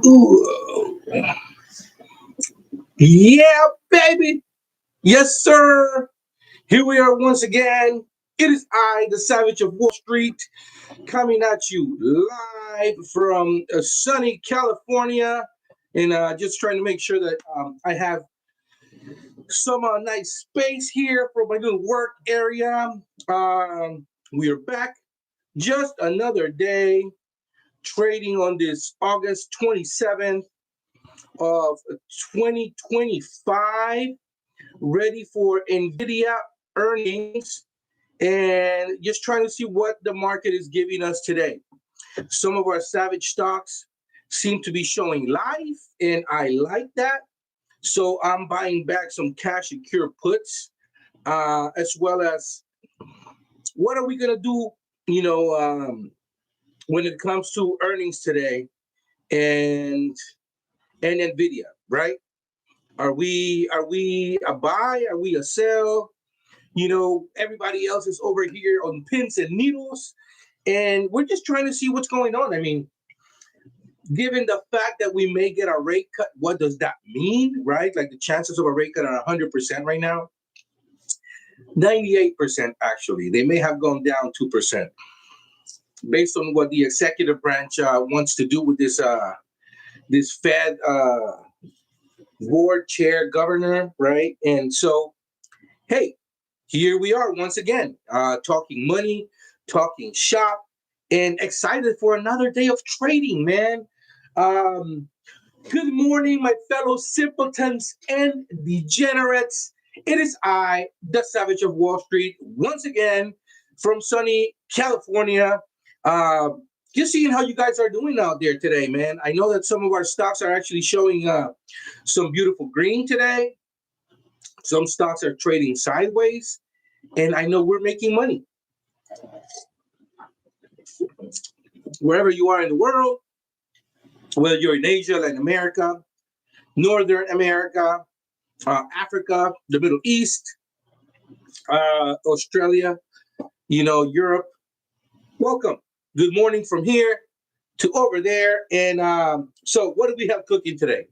Ooh. Yeah, baby. Yes, sir. Here we are once again. It is I, the Savage of Wall Street, coming at you live from sunny California. And just trying to make sure that I have some nice space here for my little work area. We are back. Just another day trading on this August 27th of 2025, ready for Nvda earnings, and just trying to see what the market is giving us today. Some of our savage stocks seem to be showing life, and I like that. So I'm buying back some cash secure puts, as well as what are we gonna do? You know, when it comes to earnings today, and Nvidia, right? Are we a buy? Are we a sell? Everybody else is over here on pins and needles, and we're just trying to see what's going on. I mean, given the fact that we may get a rate cut, what does that mean, right? Like the chances of a rate cut are 100% right now. 98% actually. They may have gone down 2% based on what the executive branch wants to do with this Fed board chair governor, right? And so, hey, here we are once again, talking money, talking shop, and excited for another day of trading, man. Um, Good morning, my fellow simpletons and degenerates. It is I, the Savage of Wall Street, once again from sunny California. Uh, just seeing how you guys are doing out there today, man. I know that some of our stocks are actually showing some beautiful green today. Some stocks are trading sideways, and I know we're making money wherever you are in the world, whether you're in Asia, Latin America, Northern America, Africa, the Middle East, Australia, Europe. Welcome. Good morning from here to over there. And so, what do we have cooking today?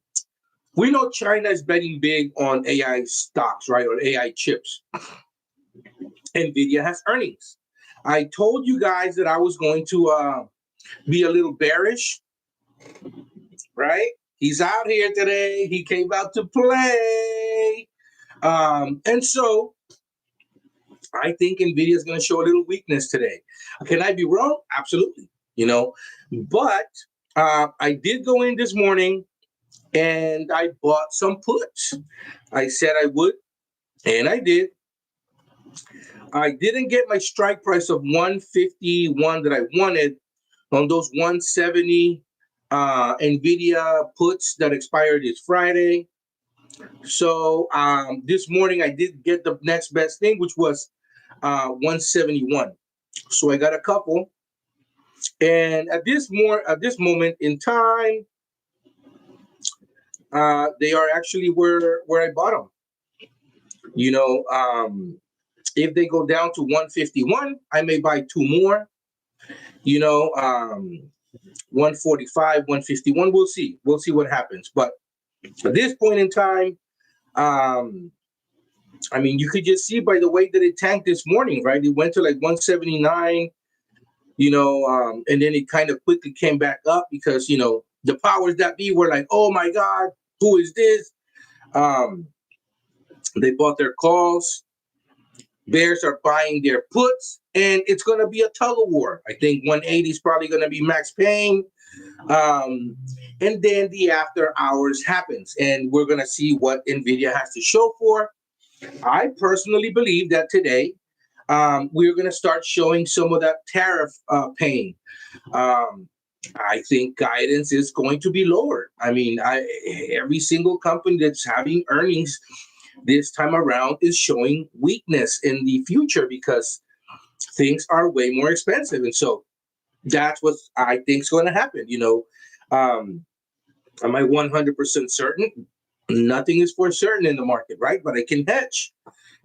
We know China is betting big on AI stocks, right? On AI chips. Nvidia has earnings. I told you guys that I was going to be a little bearish, right? He's out here today. He came out to play. And so I think Nvidia is going to show a little weakness today. Can I be wrong? Absolutely. But I did go in this morning and I bought some puts. I said I would, and I did. I didn't get my strike price of 151 that I wanted on those 170 Nvidia puts that expired this Friday. So this morning I did get the next best thing, which was 171. So I got a couple, and at this moment in time, they are actually where I bought them. If they go down to 151, I may buy two more. 145, 151. We'll see. We'll see what happens. But at this point in time, I mean, you could just see by the way that it tanked this morning, right? It went to like 179, and then it kind of quickly came back up because, the powers that be were like, oh my God, who is this? They bought their calls. Bears are buying their puts, and it's going to be a tug of war. I think 180 is probably going to be max paying. And then the after hours happens, and we're going to see what Nvidia has to show for. I personally believe that today we're going to start showing some of that tariff pain. I think guidance is going to be lower. I mean, every single company that's having earnings this time around is showing weakness in the future because things are way more expensive. And so that's what I think is going to happen. Am I 100% certain? Nothing is for certain in the market, right? But I can hedge.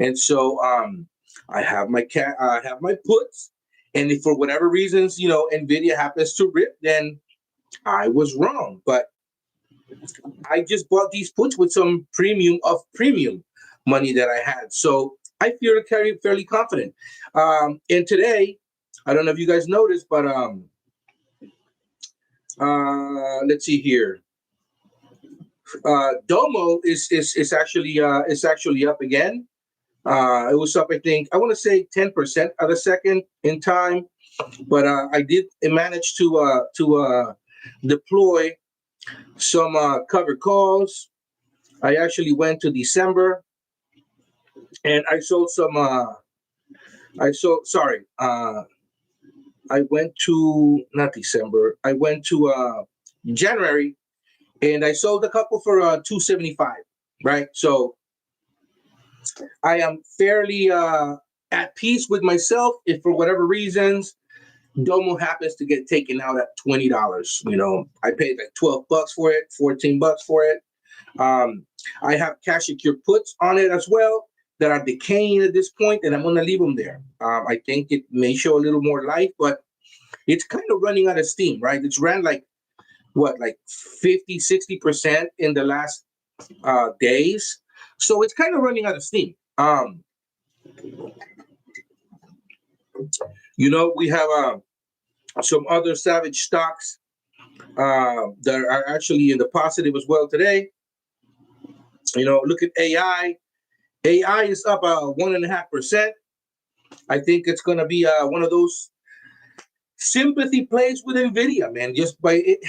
And so I have my puts. And if for whatever reasons, Nvidia happens to rip, then I was wrong, but I just bought these puts with some premium of premium money that I had. So I feel fairly confident. And today, I don't know if you guys noticed, but let's see here. Domo is actually up again. It was up, I think, I want to say 10% of a second in time, but I did manage to deploy some covered calls. I actually went to December and I sold some. I sold. Sorry, I went to not December. I went to January, and I sold a couple for 275. Right, so I am fairly at peace with myself. If for whatever reasons Domo happens to get taken out at $20, I paid like $12 for it, $14 for it. I have cash secure puts on it as well that are decaying at this point, and I'm going to leave them there. I think it may show a little more life, but it's kind of running out of steam, right? It's ran like 50, 60% in the last days. So it's kind of running out of steam. We have some other Savage stocks that are actually in the positive as well today. Look at AI. AI is up 1.5%. I think it's going to be one of those sympathy plays with Nvda, man. Just by it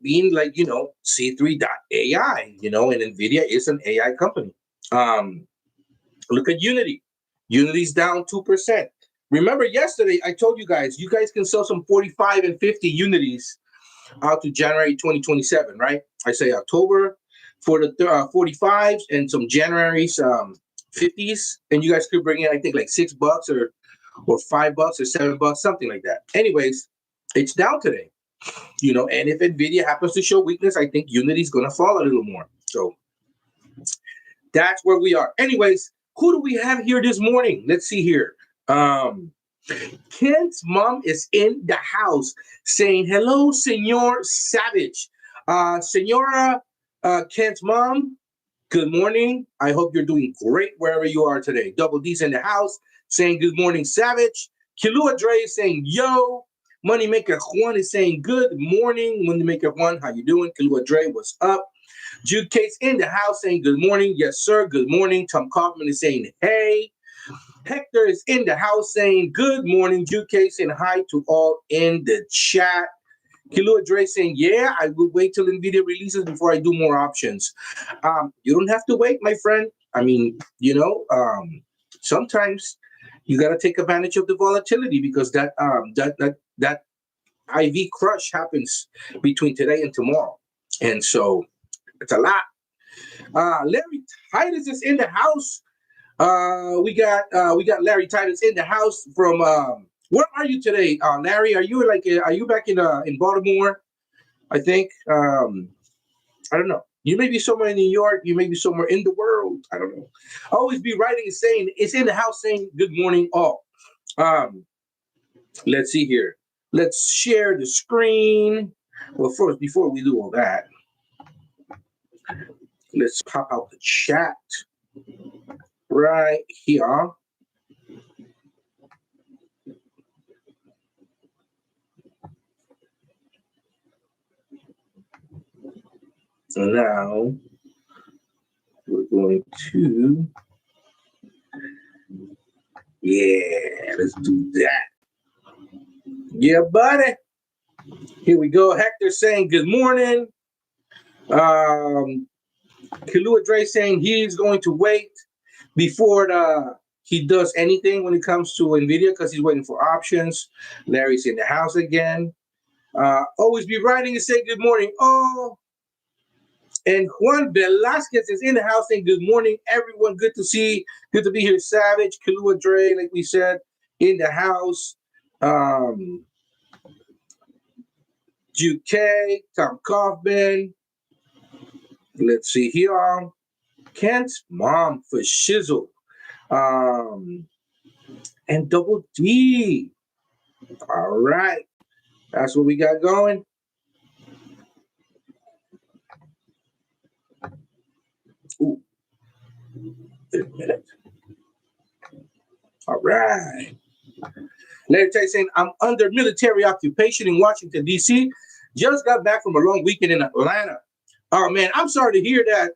being like C3.ai, and Nvidia is an AI company. Look at Unity. Unity's down 2%. Remember yesterday I told you guys can sell some 45 and 50 Unities out to January 2027, right? I say October for the 45s and some January's 50s, and you guys could bring in I think like $6 or $5 or $7, something like that. Anyways, it's down today, and if Nvidia happens to show weakness, I think Unity's gonna fall a little more. So that's where we are. Anyways, who do we have here this morning? Let's see here. Kent's mom is in the house saying, hello, Senor Savage. Senora Kent's mom, good morning. I hope you're doing great wherever you are today. Double D's in the house saying, good morning, Savage. Kilua Dre is saying, yo. Moneymaker Juan is saying, good morning. Moneymaker Juan, how you doing? Kilua Dre, what's up? Jude Case in the house saying, good morning. Yes, sir. Good morning. Tom Kaufman is saying, hey. Hector is in the house saying, good morning. Jude Case saying hi to all in the chat. Kilua Dre saying, yeah, I will wait till Nvidia releases before I do more options. You don't have to wait, my friend. I mean, sometimes you got to take advantage of the volatility because that IV crush happens between today and tomorrow. And so it's a lot. Larry Titus is in the house. We got Larry Titus in the house from where are you today, Larry? Are you back in Baltimore? I think I don't know. You may be somewhere in New York. You may be somewhere in the world. I don't know. Always be writing and saying it's in the house saying good morning all. Let's see here. Let's share the screen. Well, first, before we do all that, let's pop out the chat right here. Now we're going to, let's do that. Yeah, buddy. Here we go. Hector saying good morning. Kilua Dre saying he's going to wait before he does anything when it comes to Nvidia because he's waiting for options. Larry's in the house again. Always be writing and say good morning. Oh, and Juan Velasquez is in the house saying good morning, everyone. Good to be here. Savage, Kilua Dre, like we said, in the house. Juke, Tom Kaufman. Let's see here. Kent's mom for Shizzle. And Double D. All right. That's what we got going. Ooh, wait a minute. All right. Larry Tate saying, I'm under military occupation in Washington, D.C. Just got back from a long weekend in Atlanta. Oh, man, I'm sorry to hear that,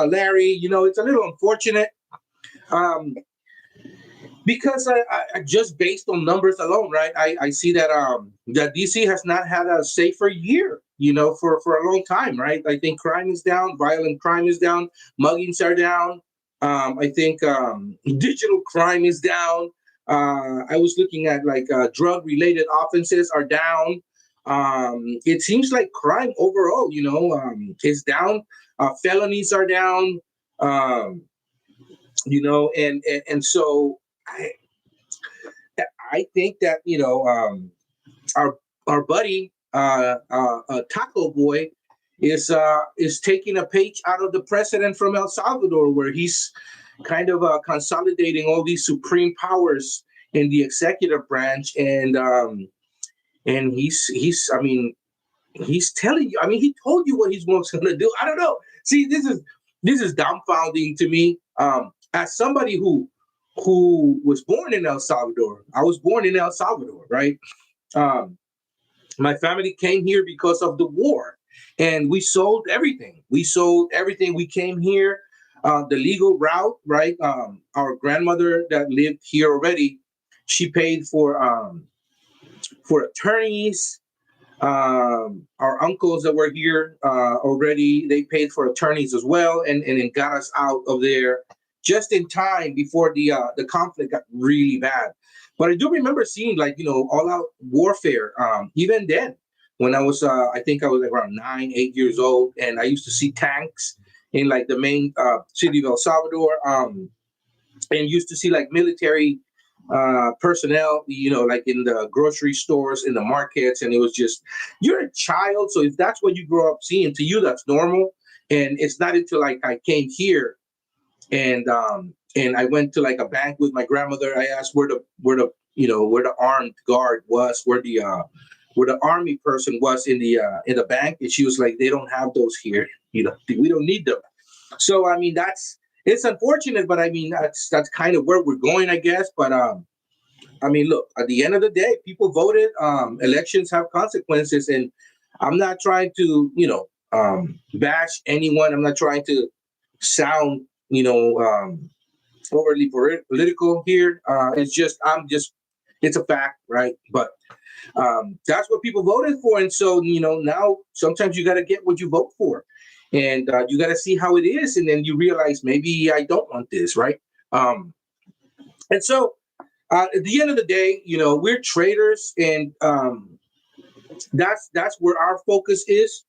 Larry. You know, it's a little unfortunate um, because I just based on numbers alone, right? I see that that D.C. has not had a safer year, you know, for a long time, right? I think crime is down, violent crime is down, muggings are down. I think digital crime is down. I was looking at like drug-related offenses are down. It seems like crime overall, you know, is down. Felonies are down. Um, you know, and so I I think that you know our our buddy Taco Boy is taking a page out of the president from El Salvador, where he's kind of consolidating all these supreme powers in the executive branch, and he's I mean he's telling you. I mean, he told you what he's going to do. I don't know. See, this is dumbfounding to me. As somebody who was born in El Salvador, I was born in El Salvador, right? Um, my family came here because of the war, and we sold everything. We sold everything. We came here the legal route, right? Our grandmother that lived here already, she paid for attorneys. Our uncles that were here already, they paid for attorneys as well, and it got us out of there just in time before the conflict got really bad. But I do remember seeing like you know all out warfare. Even then, when I was I think I was like around 9, 8 years old, and I used to see tanks in like the main city of El Salvador, and used to see like military personnel, you know, like in the grocery stores, in the markets, and it was just you're a child, so if that's what you grow up seeing, to you that's normal. And it's not until like I came here and I went to like a bank with my grandmother. I asked where the you know where the armed guard was, where the army person was in the bank, and she was like, they don't have those here. You know, we don't need them. So I mean, that's it's unfortunate, but I mean that's kind of where we're going, I guess. But I mean, look, at the end of the day, people voted. Elections have consequences, and I'm not trying to, you know, bash anyone. I'm not trying to sound, you know, overly political here. It's just, it's a fact, right? But that's what people voted for, and so you know, now sometimes you got to get what you vote for, and you got to see how it is, and then you realize maybe I don't want this, right? Um, and so at the end of the day, you know, we're traders, and that's where our focus is.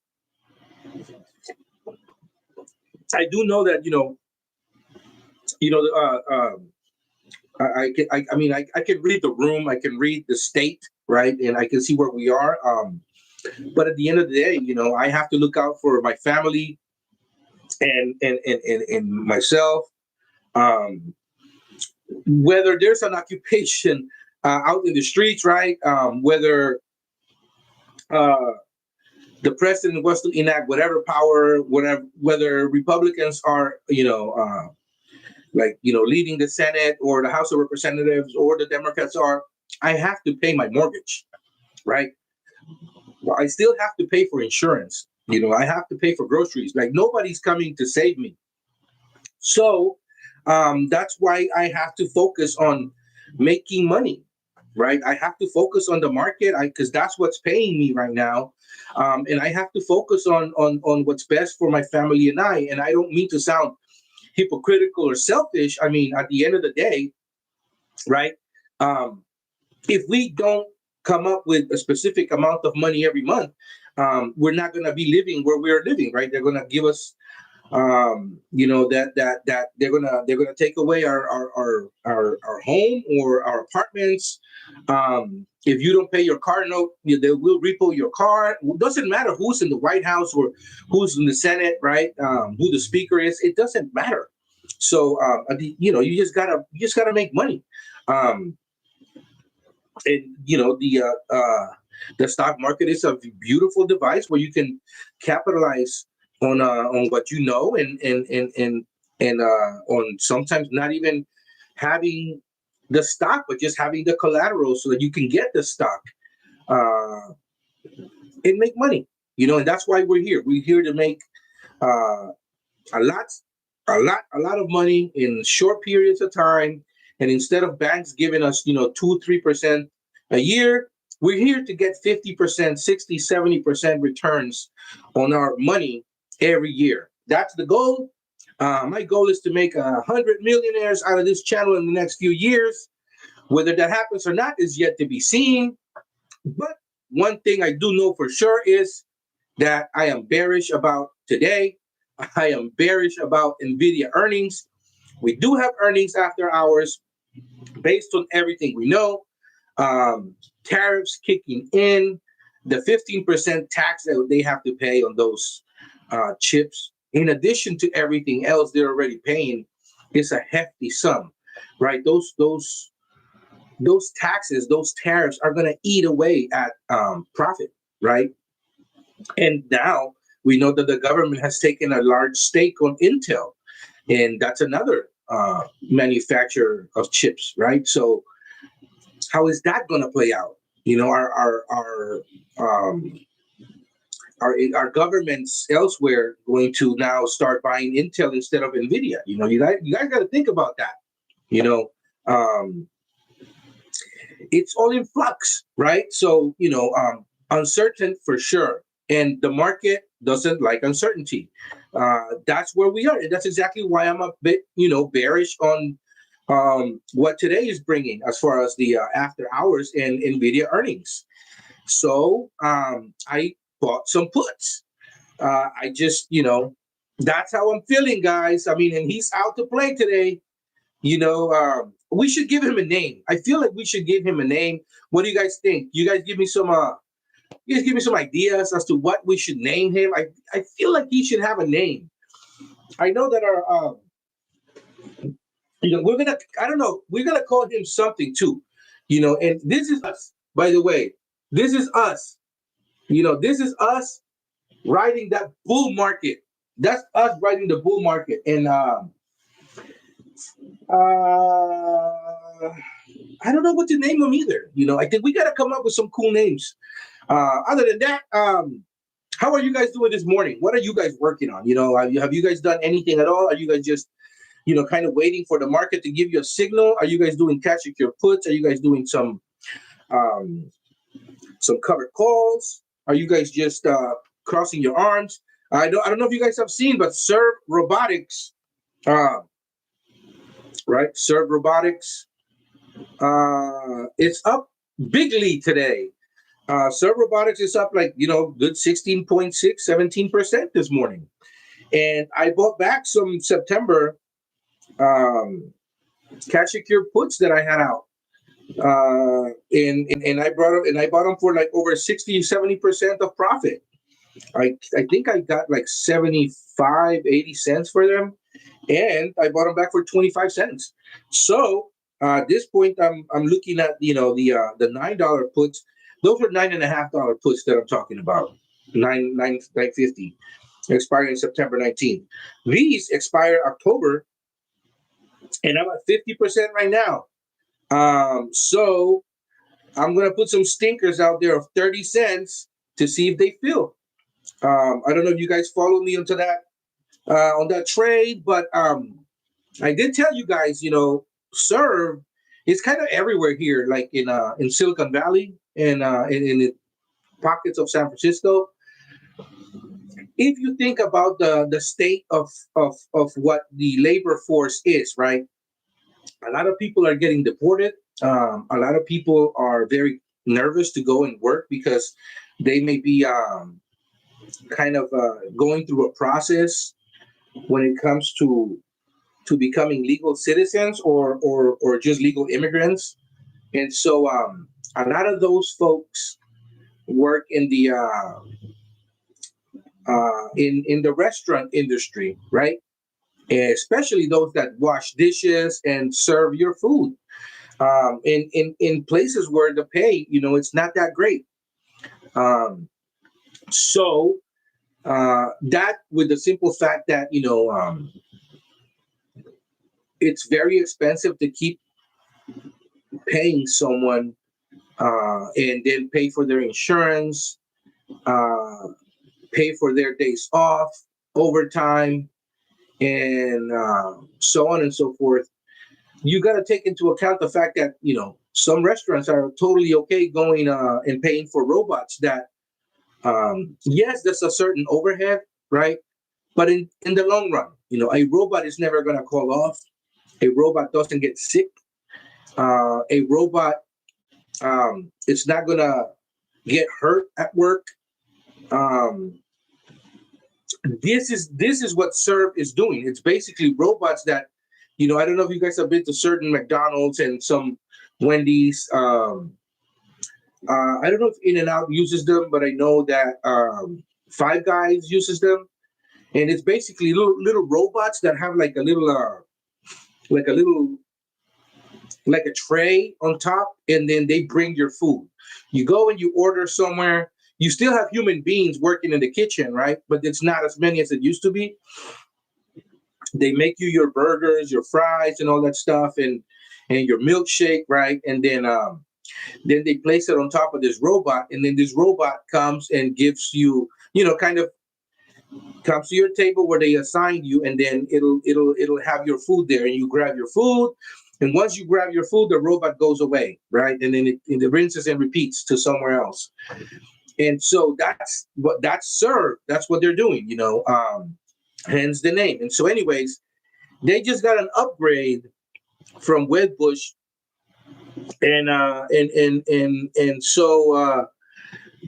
I do know that you know, I mean, I can read the room, I can read the state, right, and I can see where we are. But at the end of the day, you know, I have to look out for my family and myself. Um, Whether there's an occupation out in the streets, right? Whether uh, the president wants to enact whatever power, whatever, whether Republicans are, like leading the Senate or the House of Representatives, or the Democrats are, I have to pay my mortgage, right? Well, I still have to pay for insurance. You know, I have to pay for groceries. Like nobody's coming to save me. So that's why I have to focus on making money, right? I have to focus on the market because that's what's paying me right now, and I have to focus on what's best for my family and I. And I don't mean to sound hypocritical or selfish. I mean, at the end of the day, right? Um, if we don't come up with a specific amount of money every month, we're not going to be living where we're living, right? They're going to give us that they're gonna take away our home or our apartments. If you don't pay your car note, they will repo your car. It doesn't matter who's in the White House or who's in the Senate, right? Who the speaker is, it doesn't matter. So you just gotta make money. um and the stock market is a beautiful device where you can capitalize on what you know, and and on sometimes not even having the stock, but just having the collateral so that you can get the stock uh, and make money. And that's why we're here. We're here to make uh, a lot, a lot of money in short periods of time. And instead of banks giving us, 2, 3% a year, we're here to get 50%, 60, 70% returns on our money every year. That's the goal. My goal is to make 100 millionaires out of this channel in the next few years. Whether that happens or not is yet to be seen. But one thing I do know for sure is that I am bearish about today. I am bearish about Nvda earnings. We do have earnings after hours based on everything we know. Tariffs kicking in, the 15% tax that they have to pay on those chips, in addition to everything else they're already paying, is a hefty sum, right? Those taxes, those tariffs are going to eat away at profit, right? And now we know that the government has taken a large stake on Intel, and that's another manufacturer of chips, right? So how is that going to play out? Um, our governments elsewhere going to now start buying Intel instead of Nvidia? You guys got to think about that. You know, um, it's all in flux, right? So uncertain for sure, and the market doesn't like uncertainty. That's where we are, and that's exactly why I'm a bit, bearish on what today is bringing as far as the after hours and Nvidia earnings. So I bought some puts. I just, that's how I'm feeling, guys. I mean, and he's out to play today. We should give him a name. I feel like we should give him a name. What do you guys think? You guys give me some. You guys give me some ideas as to what we should name him. I feel like he should have a name. I know that our we're gonna, I don't know, we're gonna call him something too. And this is us, by the way. This is us. This is us riding that bull market. That's us riding the bull market. And I don't know what to name them either. I think we got to come up with some cool names. Other than that, how are you guys doing this morning? What are you guys working on? Have you guys done anything at all? Are you guys just, kind of waiting for the market to give you a signal? Are you guys doing cash secure puts? Are you guys doing some covered calls? Are you guys just crossing your arms? I don't know if you guys have seen, but Serve Robotics, right? Serve Robotics, it's up bigly today. Serve Robotics is up like, good 16.6, 17% this morning. And I bought back some September cash secure puts that I had out. And I bought them for like over 60-70% of profit. I think I got like 75, 80 cents for them, and I bought them back for 25 cents. So at this point, I'm looking at the $9 puts. Those were $9.50 puts that I'm talking about. 9.50, expiring September 19th. These expire October, and I'm at 50% right now. So I'm gonna put some stinkers out there of 30 cents to see if they fill. I don't know if you guys follow me onto that on that trade, but I did tell you guys, Serve is kind of everywhere here, like in Silicon Valley and in the pockets of San Francisco. If you think about the state of what the labor force is, right? A lot of people are getting deported. A lot of people are very nervous to go and work because they may be kind of going through a process when it comes to becoming legal citizens or just legal immigrants. And so a lot of those folks work in the in the restaurant industry, right? Especially those that wash dishes and serve your food. In places where the pay, it's not that great. So that with the simple fact that it's very expensive to keep paying someone and then pay for their insurance, pay for their days off, overtime, and so on and so forth. You got to take into account the fact that some restaurants are totally okay going and paying for robots. That yes, there's a certain overhead, right? But in the long run, a robot is never going to call off. A robot doesn't get sick. A robot it's not going to get hurt at work. Um, this is what Serve is doing. It's basically robots that, I don't know if you guys have been to certain McDonald's and some Wendy's. I don't know if In-N-Out uses them, but I know that Five Guys uses them, and it's basically little robots that have like a little like a tray on top, and then they bring your food. You go and you order somewhere. You still have human beings working in the kitchen, right? But it's not as many as it used to be. They make you your burgers, your fries, and all that stuff, and your milkshake, right? And then they place it on top of this robot, and then this robot comes and gives you, kind of comes to your table where they assign you, and then it'll have your food there, and you grab your food. And once you grab your food, the robot goes away, right? And then it rinses and repeats to somewhere else. And so that's Serve. That's what they're doing, hence the name. And so, anyways, they just got an upgrade from Wedbush, and so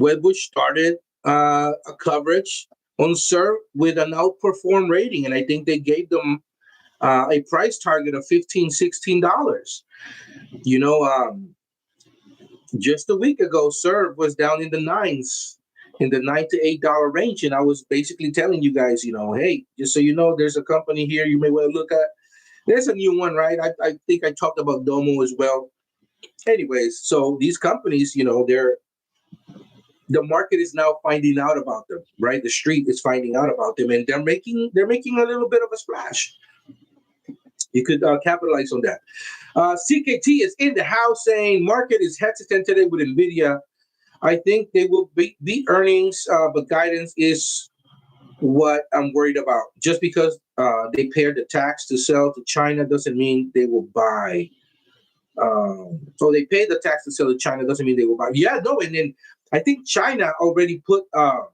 Wedbush started a coverage on Serve with an outperform rating, and I think they gave them a price target of $15-16. Just a week ago, Serve was down in the nines, in the $9 to $8 range, and I was basically telling you guys, hey, just so you know, there's a company here you may want to look at. There's a new one, right? I think I talked about Domo as well. Anyways, so these companies, the market is now finding out about them, right? The street is finding out about them, and they're making a little bit of a splash. You could capitalize on that. CKT is in the house saying market is hesitant today with Nvda. I think they will beat earnings, but guidance is what I'm worried about. Just because they paid the tax to sell to China doesn't mean they will buy. So they pay the tax to sell to China doesn't mean they will buy. Yeah, no, and then I think China already put a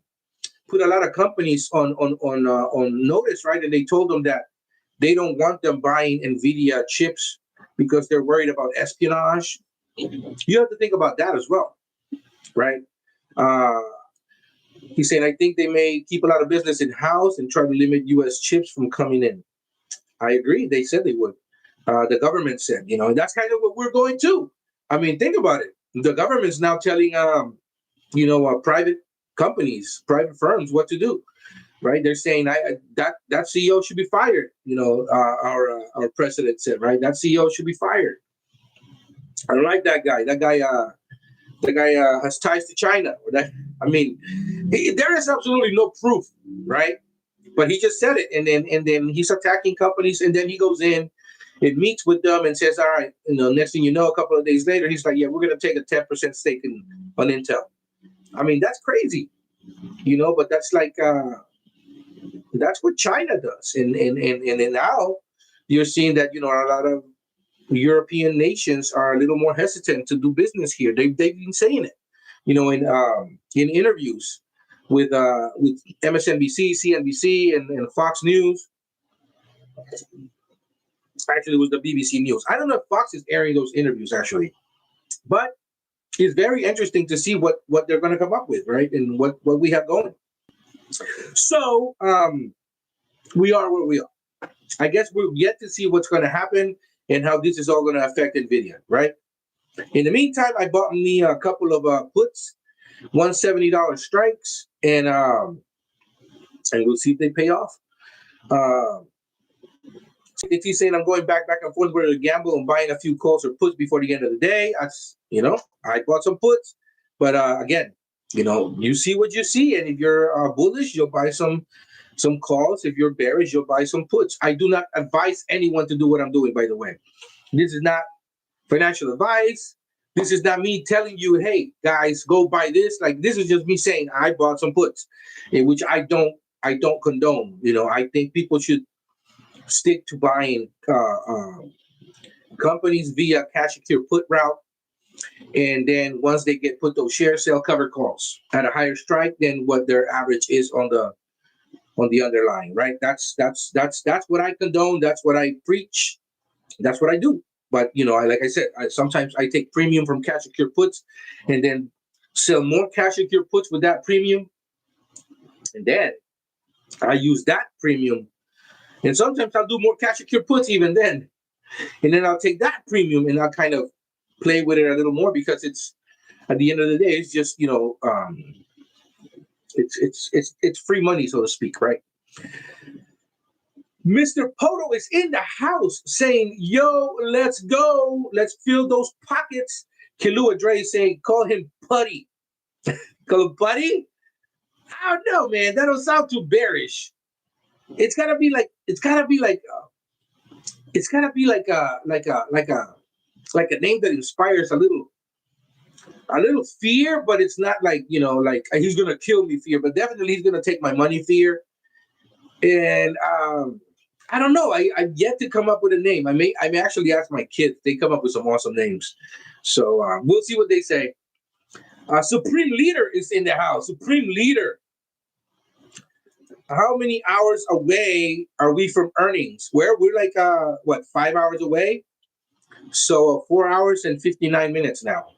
lot of companies on notice, right? And they told them that they don't want them buying Nvidia chips because they're worried about espionage. You have to think about that as well, right? He's saying, I think they may keep a lot of business in house and try to limit U.S. chips from coming in. I agree. They said they would. The government said, and that's kind of what we're going to. I mean, think about it. The government's now telling, private companies, private firms what to do, right? They're saying that CEO should be fired. Our president said, right? That CEO should be fired. I don't like that guy. That guy has ties to China. There is absolutely no proof, right? But he just said it, and then he's attacking companies, and then he goes in and meets with them and says, all right, next thing you know, a couple of days later, he's like, yeah, we're going to take a 10% stake on Intel. I mean, that's crazy, but that's like, that's what China does. And now you're seeing that, a lot of European nations are a little more hesitant to do business here. They've been saying it, in interviews with MSNBC, CNBC, and Fox News. Actually, it was the BBC News. I don't know if Fox is airing those interviews, actually. But it's very interesting to see what they're going to come up with, right? And what we have going. So we are where we are. I guess we're yet to see what's going to happen and how this is all going to affect Nvidia, right? In the meantime, I bought me a couple of puts, $170 strikes, and we'll see if they pay off. He's saying I'm going back and forth with a gamble and buying a few calls or puts before the end of the day. I bought some puts, but again, you see what you see, and if you're bullish, you'll buy some some calls. If you're bearish, you'll buy some puts. I do not advise anyone to do what I'm doing, by the way. This is not financial advice. This is not me telling you, hey, guys, go buy this. Like, this is just me saying I bought some puts, which I don't condone. I think people should stick to buying companies via cash secure put route. And then once they get put those shares, sell cover calls at a higher strike than what their average is on the underlying, right? That's what I condone. That's what I preach. That's what I do. But like I said, sometimes I take premium from cash secure puts, and then sell more cash secure puts with that premium, and then I use that premium, and sometimes I'll do more cash secure puts even then, and then I'll take that premium and I'll kind of play with it a little more, because it's, at the end of the day, it's just it's free money, so to speak, right? Mr. Poto is in the house saying, yo, let's go. Let's fill those pockets. Kilua Dre is saying, call him Putty. Call him Putty? I don't know, man. That don't sound too bearish. It's gotta be like a name that inspires a little fear, but it's not like he's gonna kill me fear, but definitely he's gonna take my money fear. And I don't know. I've yet to come up with a name. I may actually ask my kids. They come up with some awesome names. So we'll see what they say. Supreme Leader is in the house. Supreme Leader. How many hours away are we from earnings? We're like 5 hours away? So 4 hours and 59 minutes now.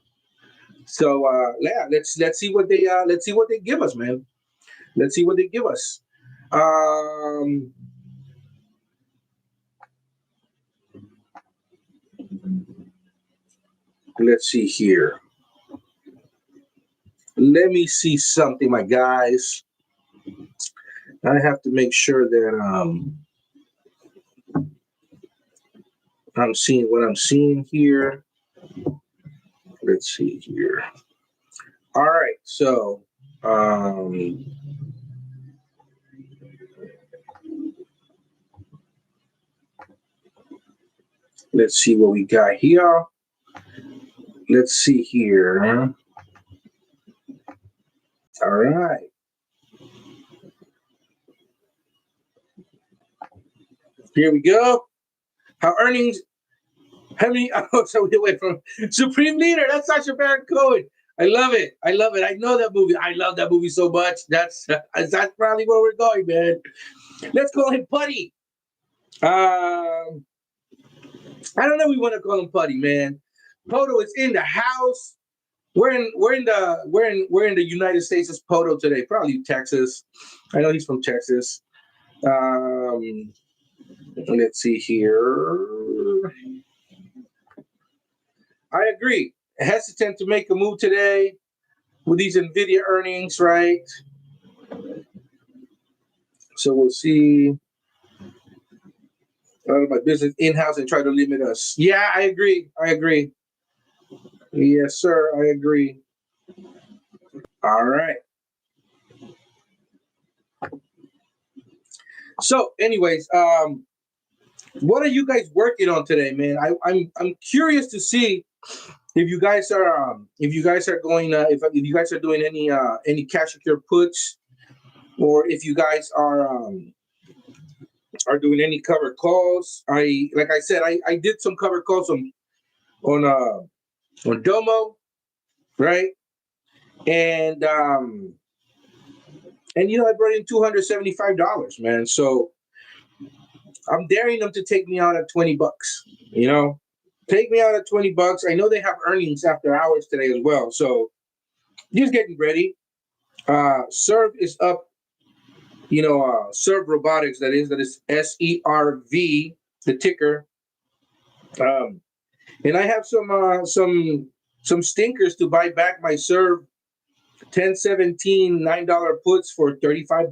So yeah, let's see what they give us, man. Let's see what they give us. Let's see here. Let me see something, my guys. I have to make sure that I'm seeing what I'm seeing here. Let's see here. All right, so let's see what we got here. Let's see here. All right. Here we go. How many hours are we away from Supreme Leader? That's Sacha Baron Cohen. I love it. I know that movie. I love that movie so much. That's probably where we're going, man. Let's call him Putty. I don't know. We want to call him Putty, man. Poto is in the house. We're in the United States. Is Poto today? Probably Texas. I know he's from Texas. Let's see here. I agree. Hesitant to make a move today with these Nvda earnings, right? So we'll see. My business in-house and try to limit us. Yeah, I agree. Yes, sir. I agree. All right. So, anyways, what are you guys working on today, man? I'm curious to see if you guys are going if you guys are doing any cash secure puts, or if you guys are doing any covered calls. Like I said, I did some covered calls on Domo, right? And I brought in $275, man. So I'm daring them to take me out at $20. Take me out at $20. I know they have earnings after hours today as well, so just getting ready. Serve is up. Serve Robotics. That is SERV, the ticker. And I have some stinkers to buy back my Serve 1017 $9 puts for $35.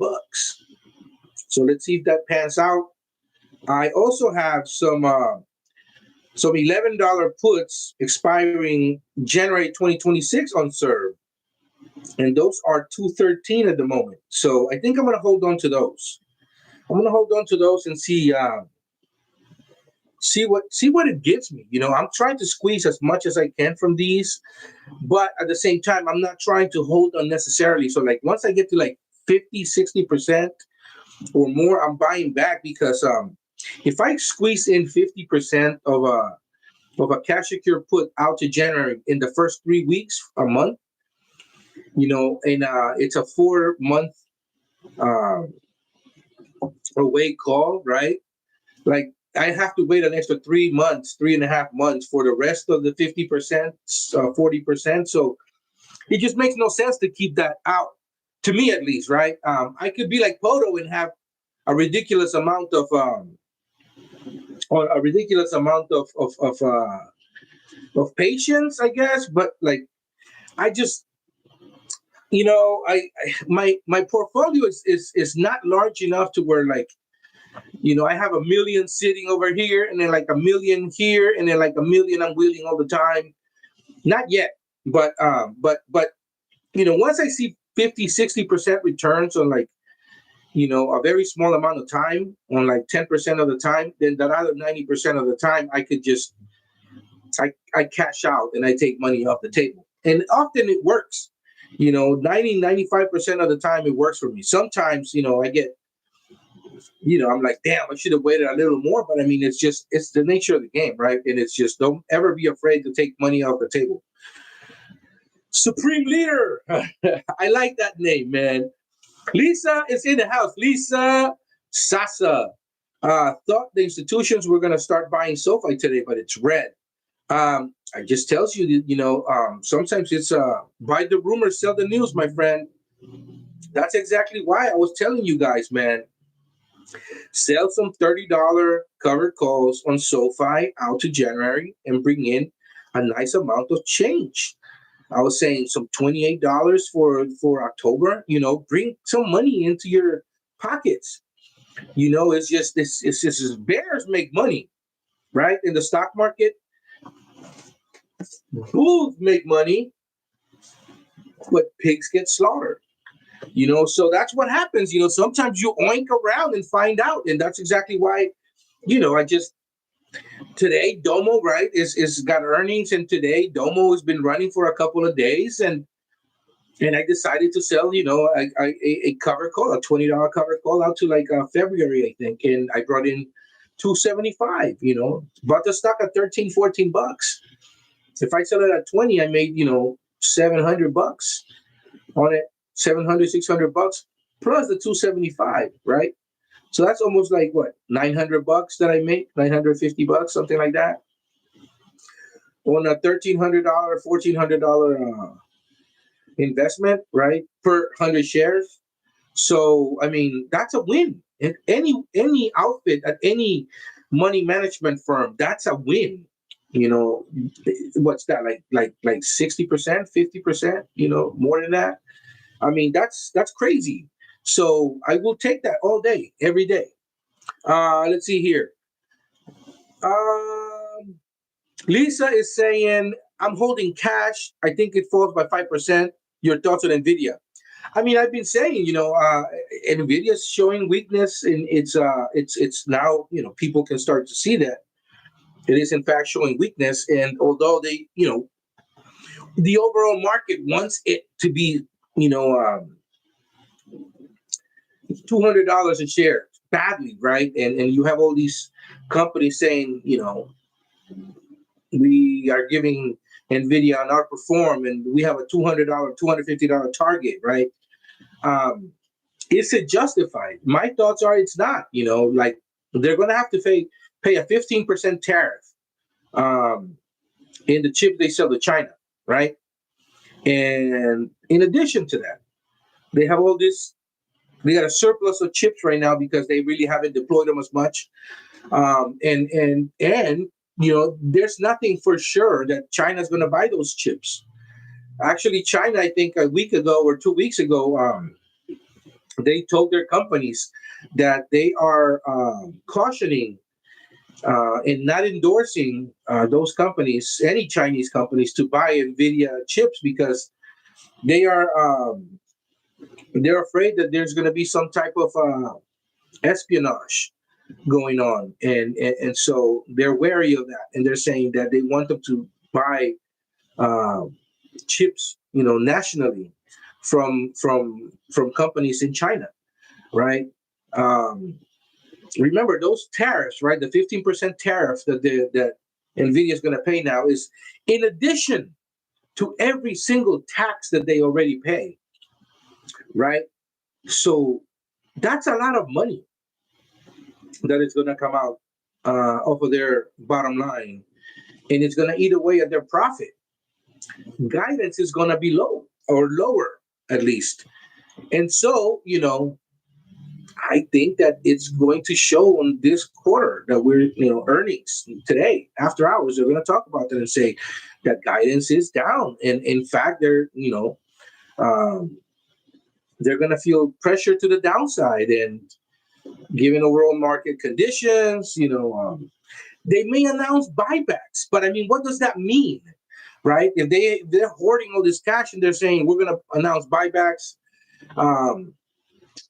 So let's see if that pans out. I also have some $11 puts expiring January 2026 on Serve, and those are $213 at the moment. So I think I'm going to hold on to those. I'm gonna hold on to those and see what it gives me. I'm trying to squeeze as much as I can from these, but at the same time, I'm not trying to hold unnecessarily. So like once I get to like 50, 60% or more, I'm buying back because if I squeeze in 50% of a cash secure put out to January in the first 3 weeks, a month, and it's a 4 month uh, away call, right? Like I have to wait an extra 3 months, 3.5 months for the rest of the 50%, 40%. So it just makes no sense to keep that out, to me at least, right? I could be like Poto and have a ridiculous amount of or a ridiculous amount of patience, I guess. But like I just my portfolio is not large enough to where like I have a million sitting over here and then like a million here and then like a million I'm wheeling all the time. Not yet, but once I see 50, 60% returns on like a very small amount of time, on like 10% of the time, then that other 90% of the time I could just I cash out and I take money off the table. And often it works. 90, 95% of the time it works for me. Sometimes, I get, I'm like, damn, I should have waited a little more. But I mean, it's the nature of the game, right? And it's just, don't ever be afraid to take money off the table. Supreme Leader. I like that name, man. Lisa is in the house. Lisa Sasa. Thought the institutions were going to start buying SoFi today, but it's red. It just tells you that, sometimes it's buy the rumors, sell the news, my friend. That's exactly why I was telling you guys, man. Sell some $30 covered calls on SoFi out to January and bring in a nice amount of change. I was saying some $28 for October. Bring some money into your pockets. It's just this. It's just bears make money, right? In the stock market, bulls make money, but pigs get slaughtered. So that's what happens. Sometimes you oink around and find out, and that's exactly why. I just today Domo, right, is got earnings, and today Domo has been running for a couple of days, and I decided to sell, a cover call, a $20 cover call out to like February, I think, and I brought in 275. Bought the stock at 13, $14. If I sell it at 20, I made $700 on it, 700, $600 plus the 275, right? So that's almost like what, $900 that I make, $950, something like that, on a $1,300, $1,400 investment, right, per 100 shares. So I mean, that's a win. And any outfit at any money management firm, that's a win. What's that, like 60%, 50%? More than that. I mean, that's crazy. So I will take that all day, every day. Let's see here. Lisa is saying, I'm holding cash. I think it falls by 5%. Your thoughts on Nvidia? I mean, I've been saying, Nvidia's showing weakness, and it's now, people can start to see that it is in fact showing weakness. And although they, the overall market wants it to be, $200 a share badly, right? And you have all these companies saying, we are giving Nvidia an outperform, and we have a $200, $250 target, right? Is it justified? My thoughts are it's not. Like they're going to have to pay a 15% tariff in the chip they sell to China, right? And in addition to that, they have all this. They got a surplus of chips right now because they really haven't deployed them as much. And there's nothing for sure that China's going to buy those chips. Actually, China, I think a week ago or 2 weeks ago, they told their companies that they are cautioning and not endorsing those companies, any Chinese companies, to buy Nvidia chips because they are they're afraid that there's going to be some type of espionage going on, and so they're wary of that, and they're saying that they want them to buy uh, chips, nationally from companies in China, right? Um, Remember those tariffs, right? The 15% tariff that Nvidia is going to pay now is in addition to every single tax that they already pay, right? So that's a lot of money that is going to come out off of their bottom line, and it's going to eat away at their profit. Guidance is going to be low or lower at least, and so I think that it's going to show on this quarter that we're, earnings today after hours. They're going to talk about that and say that guidance is down, and in fact, um, they're going to feel pressure to the downside. And given the world market conditions, they may announce buybacks. But I mean, what does that mean, right? If they're hoarding all this cash and they're saying we're going to announce buybacks.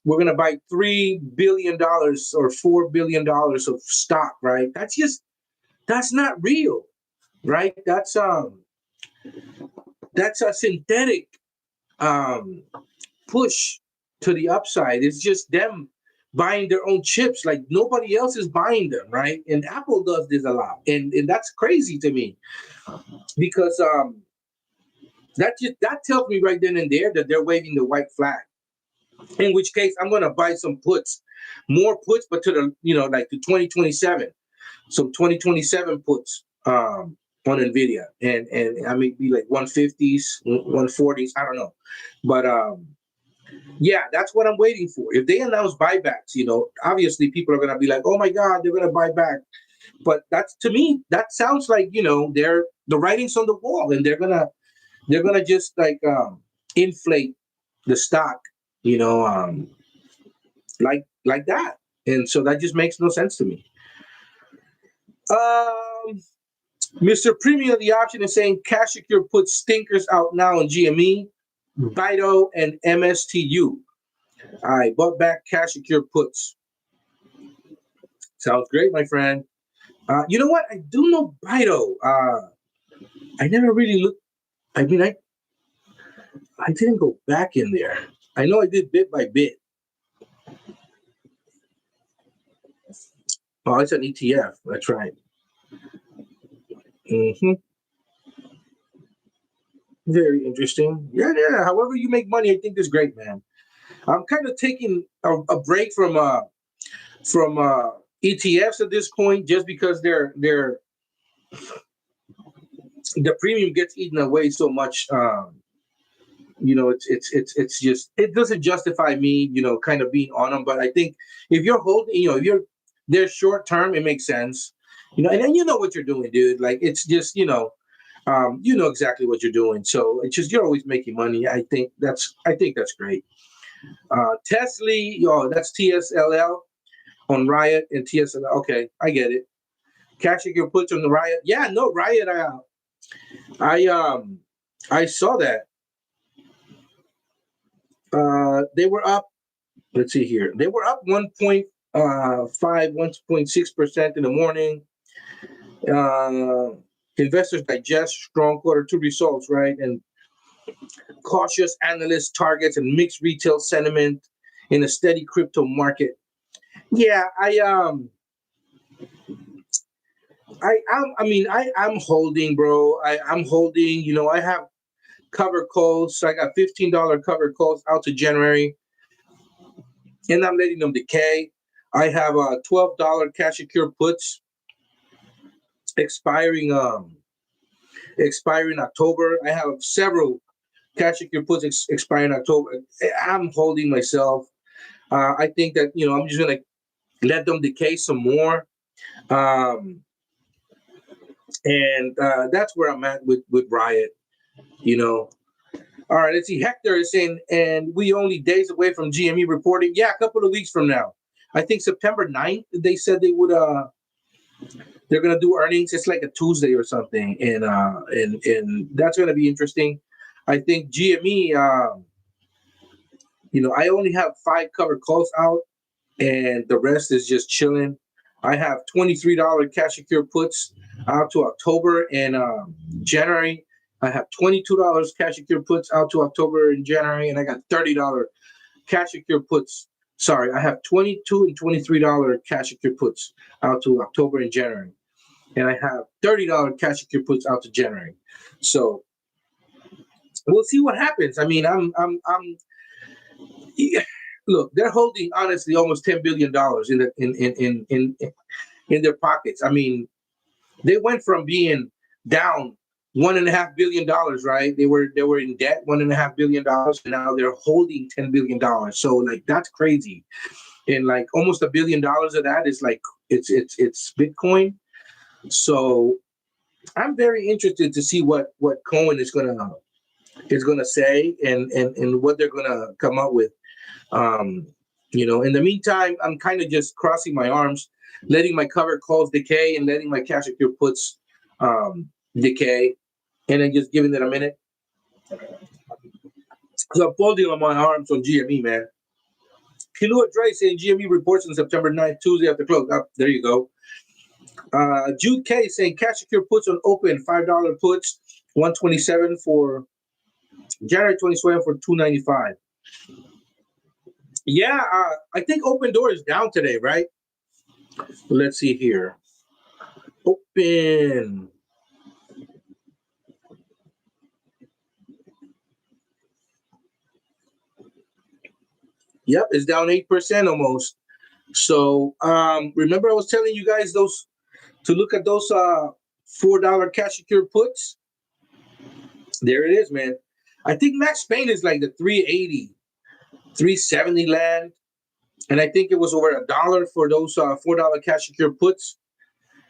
We're going to buy $3 billion or $4 billion of stock, right? That's not real, right? That's a synthetic um, push to the upside. It's just them buying their own chips, like nobody else is buying them, right? And Apple does this a lot, and that's crazy to me because that tells me right then and there that they're waving the white flag. In which case, I'm going to buy some puts, more puts, but to the like to 2027, some 2027 puts on Nvidia, and I may be like 150s, 140s, I don't know, but yeah, that's what I'm waiting for. If they announce buybacks, obviously people are going to be like, oh my God, they're going to buy back. But that's, to me, that sounds like they're the writing's on the wall, and they're gonna just like inflate the stock, you know, um, like that, and so that just makes no sense to me. Um, Mr. Premium of the option is saying cash secure puts stinkers out now on GME, Bido, and MSTU. All right, bought back cash secure puts. Sounds great, my friend. You know what? I do know Bido. I never really looked. I mean, I didn't go back in there. I know I did bit by bit. Oh, it's an ETF. That's right. hmm Very interesting. Yeah, yeah. However you make money, I think is great, man. I'm kind of taking a break from ETFs at this point, just because the premium gets eaten away so much. It's just, it doesn't justify me, kind of being on them. But I think if you're holding, if you're there short term, it makes sense. And then you know what you're doing, dude. Like, it's just, you know exactly what you're doing. So it's just, you're always making money. I think that's great. Tesla, that's TSLL on Riot and TSLL. Okay, I get it. Cashing your puts on the Riot. Yeah, no, Riot. I I saw that. They were up. Let's see here. They were up 1.6% in the morning. Uh, Investors digest strong quarter two results, right? And cautious analyst targets and mixed retail sentiment in a steady crypto market. Yeah, I'm holding, bro. I'm holding. I have cover calls. So I got $15 cover calls out to January, and I'm letting them decay. I have $12 cash secure puts expiring expiring October. I have several cash secure puts expiring October. I'm holding myself. I think that I'm just gonna let them decay some more, um, and that's where I'm at with Riot. You know. All right, let's see. Hector is saying, and we only days away from GME reporting. Yeah, a couple of weeks from now. I think September 9th, they said they would they're gonna do earnings. It's like a Tuesday or something, and that's gonna be interesting. I think GME, I only have 5 covered calls out. and the rest is just chilling. I have $23 cash secure puts out to October and January. I have $22 cash secure puts out to October and January, and I got $30 cash secure puts. Sorry, I have $22 and $23 cash secure puts out to October and January, and I have $30 cash secure puts out to January. So we'll see what happens. I mean, yeah, look, they're holding honestly almost $10 billion in their pockets. I mean, they went from being down $1.5 billion, right? They were in debt $1.5 billion, and now they're holding $10 billion. So like that's crazy. And like almost $1 billion of that is like it's Bitcoin. So I'm very interested to see what Cohen is gonna say and what they're gonna come up with. In the meantime, I'm kind of just crossing my arms, letting my covered calls decay and letting my cash secure puts decay, and then just giving it a minute. So I'm folding on my arms on GME, man. Kilua Dre saying GME reports on September 9th, Tuesday after close. Oh, there you go. Jude K saying cash secure puts on open, $5 puts, 127 for January 27 for 295. Yeah, I think Open Door is down today, right? Let's see here. Open. Yep, it's down 8% almost. So remember I was telling you guys those to look at those $4 cash secure puts. There it is, man. I think Max Payne is like the 380, 370 land. And I think it was over $1 for those $4 cash secure puts.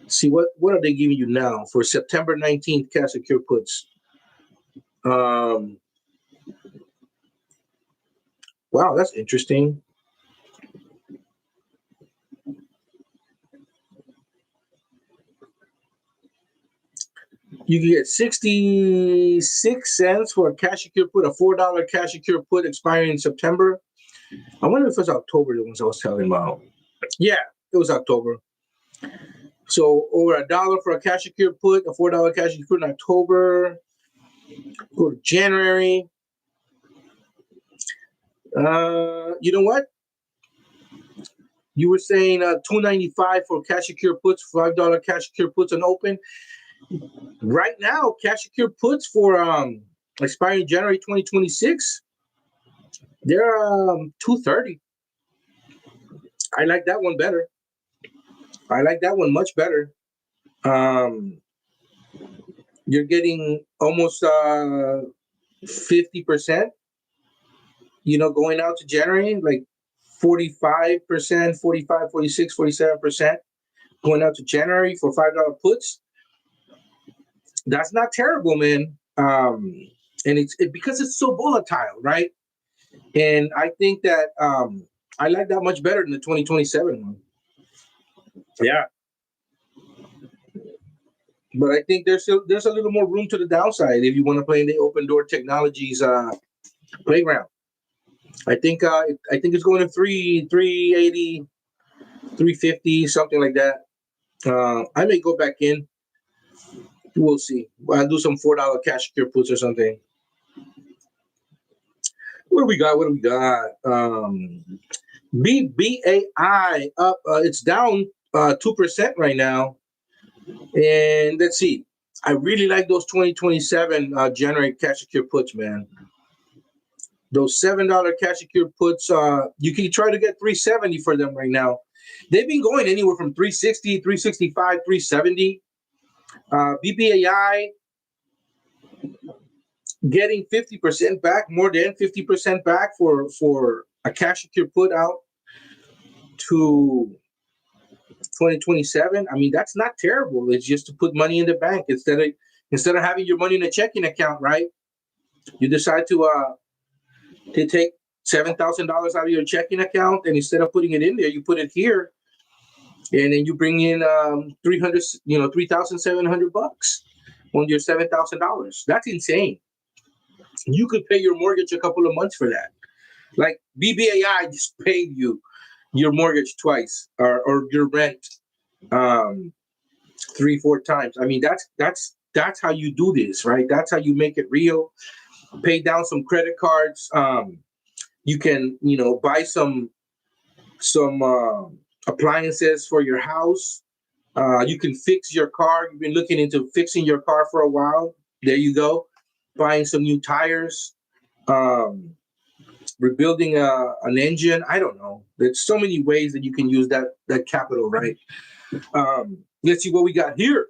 See what are they giving you now for September 19th cash secure puts? Wow, that's interesting. You can get 66 cents for a cash secure put, a $4 cash secure put expiring in September. I wonder if it was October, the ones I was telling about. Yeah, it was October. So over $1 for a cash secure put, a $4 cash secure put in October. Go to January. You know what? You were saying $2.95 for cash secure puts, $5 cash secure puts on open. Right now, cash secure puts for expiring January 2026, they're $2.30. I like that one better. I like that one much better. You're getting almost 50%, going out to January, like 45%, 45, 46, 47% going out to January for $5 puts. That's not terrible, man. And it's because it's so volatile, right? And I think that I like that much better than the 2027 one. Yeah. But I think there's a little more room to the downside if you want to play in the Open Door Technologies playground. I think it's going to 380, 350, something like that. I may go back in. We'll see. I'll do some $4 cash secure puts or something. What do we got? BBAI up. It's down 2% right now. And let's see. I really like those 2027 January cash secure puts, man. Those $7 cash secure puts, you can try to get 370 for them right now. They've been going anywhere from 360, 365, 370. BBAI getting 50% back, more than 50% back for a cash secure put out to 2027. I mean, that's not terrible. It's just to put money in the bank instead of having your money in a checking account, right? You decide to take $7,000 out of your checking account, and instead of putting it in there, you put it here, and then you bring in $3,700 on your $7,000. That's insane. You could pay your mortgage a couple of months for that. Like BBAI just paid you your mortgage twice or your rent 3-4 times. I mean, that's how you do this, right? That's how you make it real. Pay down some credit cards. You can, buy some appliances for your house. You can fix your car. You've been looking into fixing your car for a while. There you go. Buying some new tires. Rebuilding an engine. I don't know. There's so many ways that you can use that capital, right? Let's see what we got here.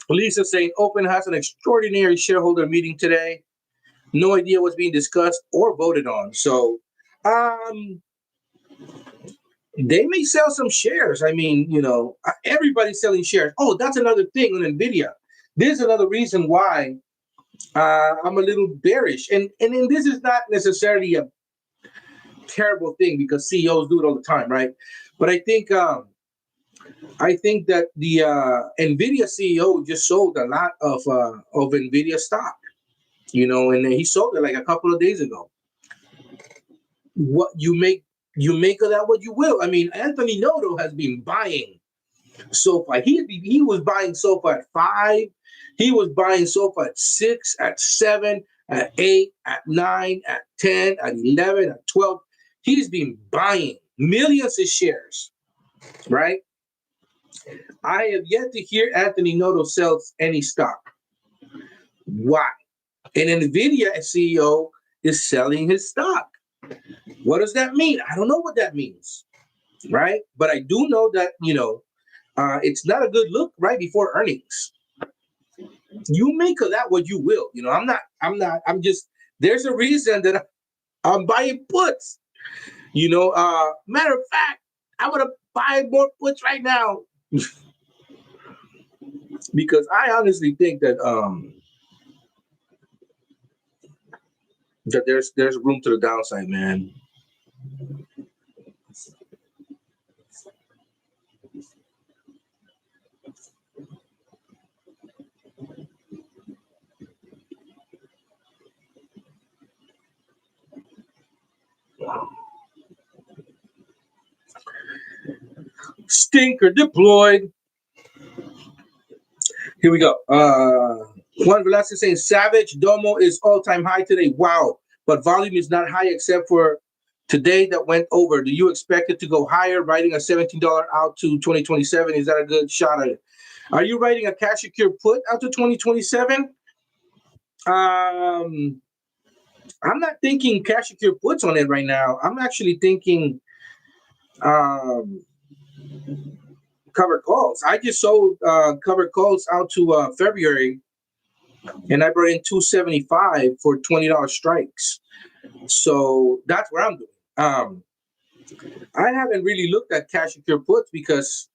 Lisa saying Open has an extraordinary shareholder meeting today. No idea what's being discussed or voted on. So they may sell some shares. I mean, everybody's selling shares. Oh, that's another thing on Nvidia. There's another reason why I'm a little bearish. And then this is not necessarily a terrible thing because CEOs do it all the time, right? But I think that the Nvidia CEO just sold a lot of Nvidia stock, and he sold it like a couple of days ago. What you make of that what you will. I mean, Anthony Noto has been buying SoFi. He was buying SoFi at 5. He was buying SoFi at 6, at 7, at 8, at 9, at 10, at 11, at 12. He's been buying millions of shares, right? I have yet to hear Anthony Noto sell any stock. Why? And Nvidia CEO is selling his stock. What does that mean? I don't know what that means, right? But I do know that, it's not a good look right before earnings. You make of that what you will. I'm just, there's a reason that I'm buying puts. Matter of fact, I would have buy more puts right now because I honestly think that that there's room to the downside, man. Stinker deployed. Here we go. Juan Velasquez saying Savage Domo is all-time high today. Wow. But volume is not high except for today that went over. Do you expect it to go higher? Writing a $17 out to 2027. Is that a good shot at it? Are you writing a cash secure put out to 2027? I'm not thinking cash secure puts on it right now. I'm actually thinking covered calls. I just sold covered calls out to February, and I brought in 275 for $20 strikes. So that's what I'm doing. I haven't really looked at cash secure puts because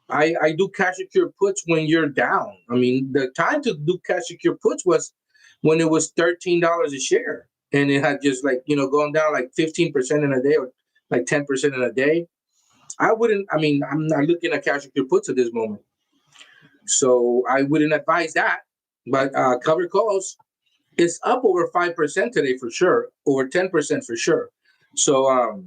I do cash secure puts when you're down. I mean, the time to do cash secure puts was when it was $13 a share, and it had just gone down like 15% in a day or like 10% in a day. I'm not looking at cash secure puts at this moment. So I wouldn't advise that. But covered calls is up over 5% today for sure, over 10% for sure. So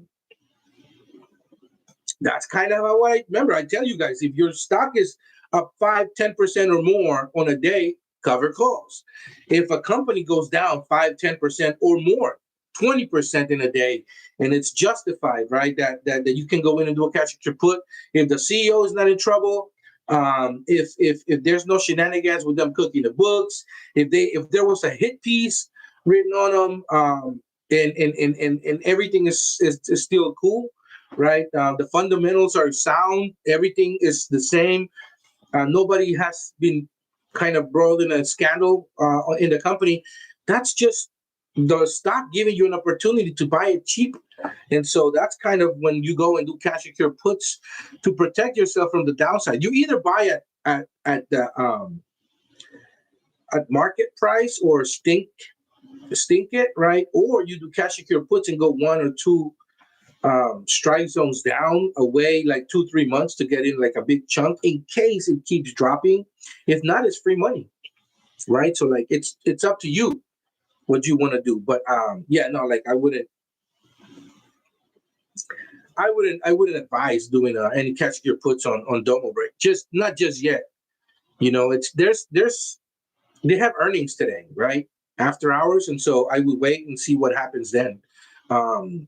that's kind of how I remember. I tell you guys, if your stock is up 5-10% or more on a day, cover calls. If a company goes down 5-10% or more, 20% in a day, and it's justified, right? That you can go in and do a cash secure put. If the CEO is not in trouble, if there's no shenanigans with them cooking the books, if there was a hit piece written on them, and everything is still cool, right? The fundamentals are sound. Everything is the same. Nobody has been kind of brought in a scandal in the company. That's just the stock giving you an opportunity to buy it cheap. And so that's kind of when you go and do cash secure puts to protect yourself from the downside. You either buy at the at market price or stink it, right? Or you do cash secure puts and go 1 or 2 strike zones down away like 2-3 months to get in like a big chunk in case it keeps dropping. If not, it's free money, right? So like it's up to you what you want to do. But I I wouldn't advise doing any catch your puts on Domo break. Just not just yet. It's there's they have earnings today, right? After hours, and so I would wait and see what happens then. Um,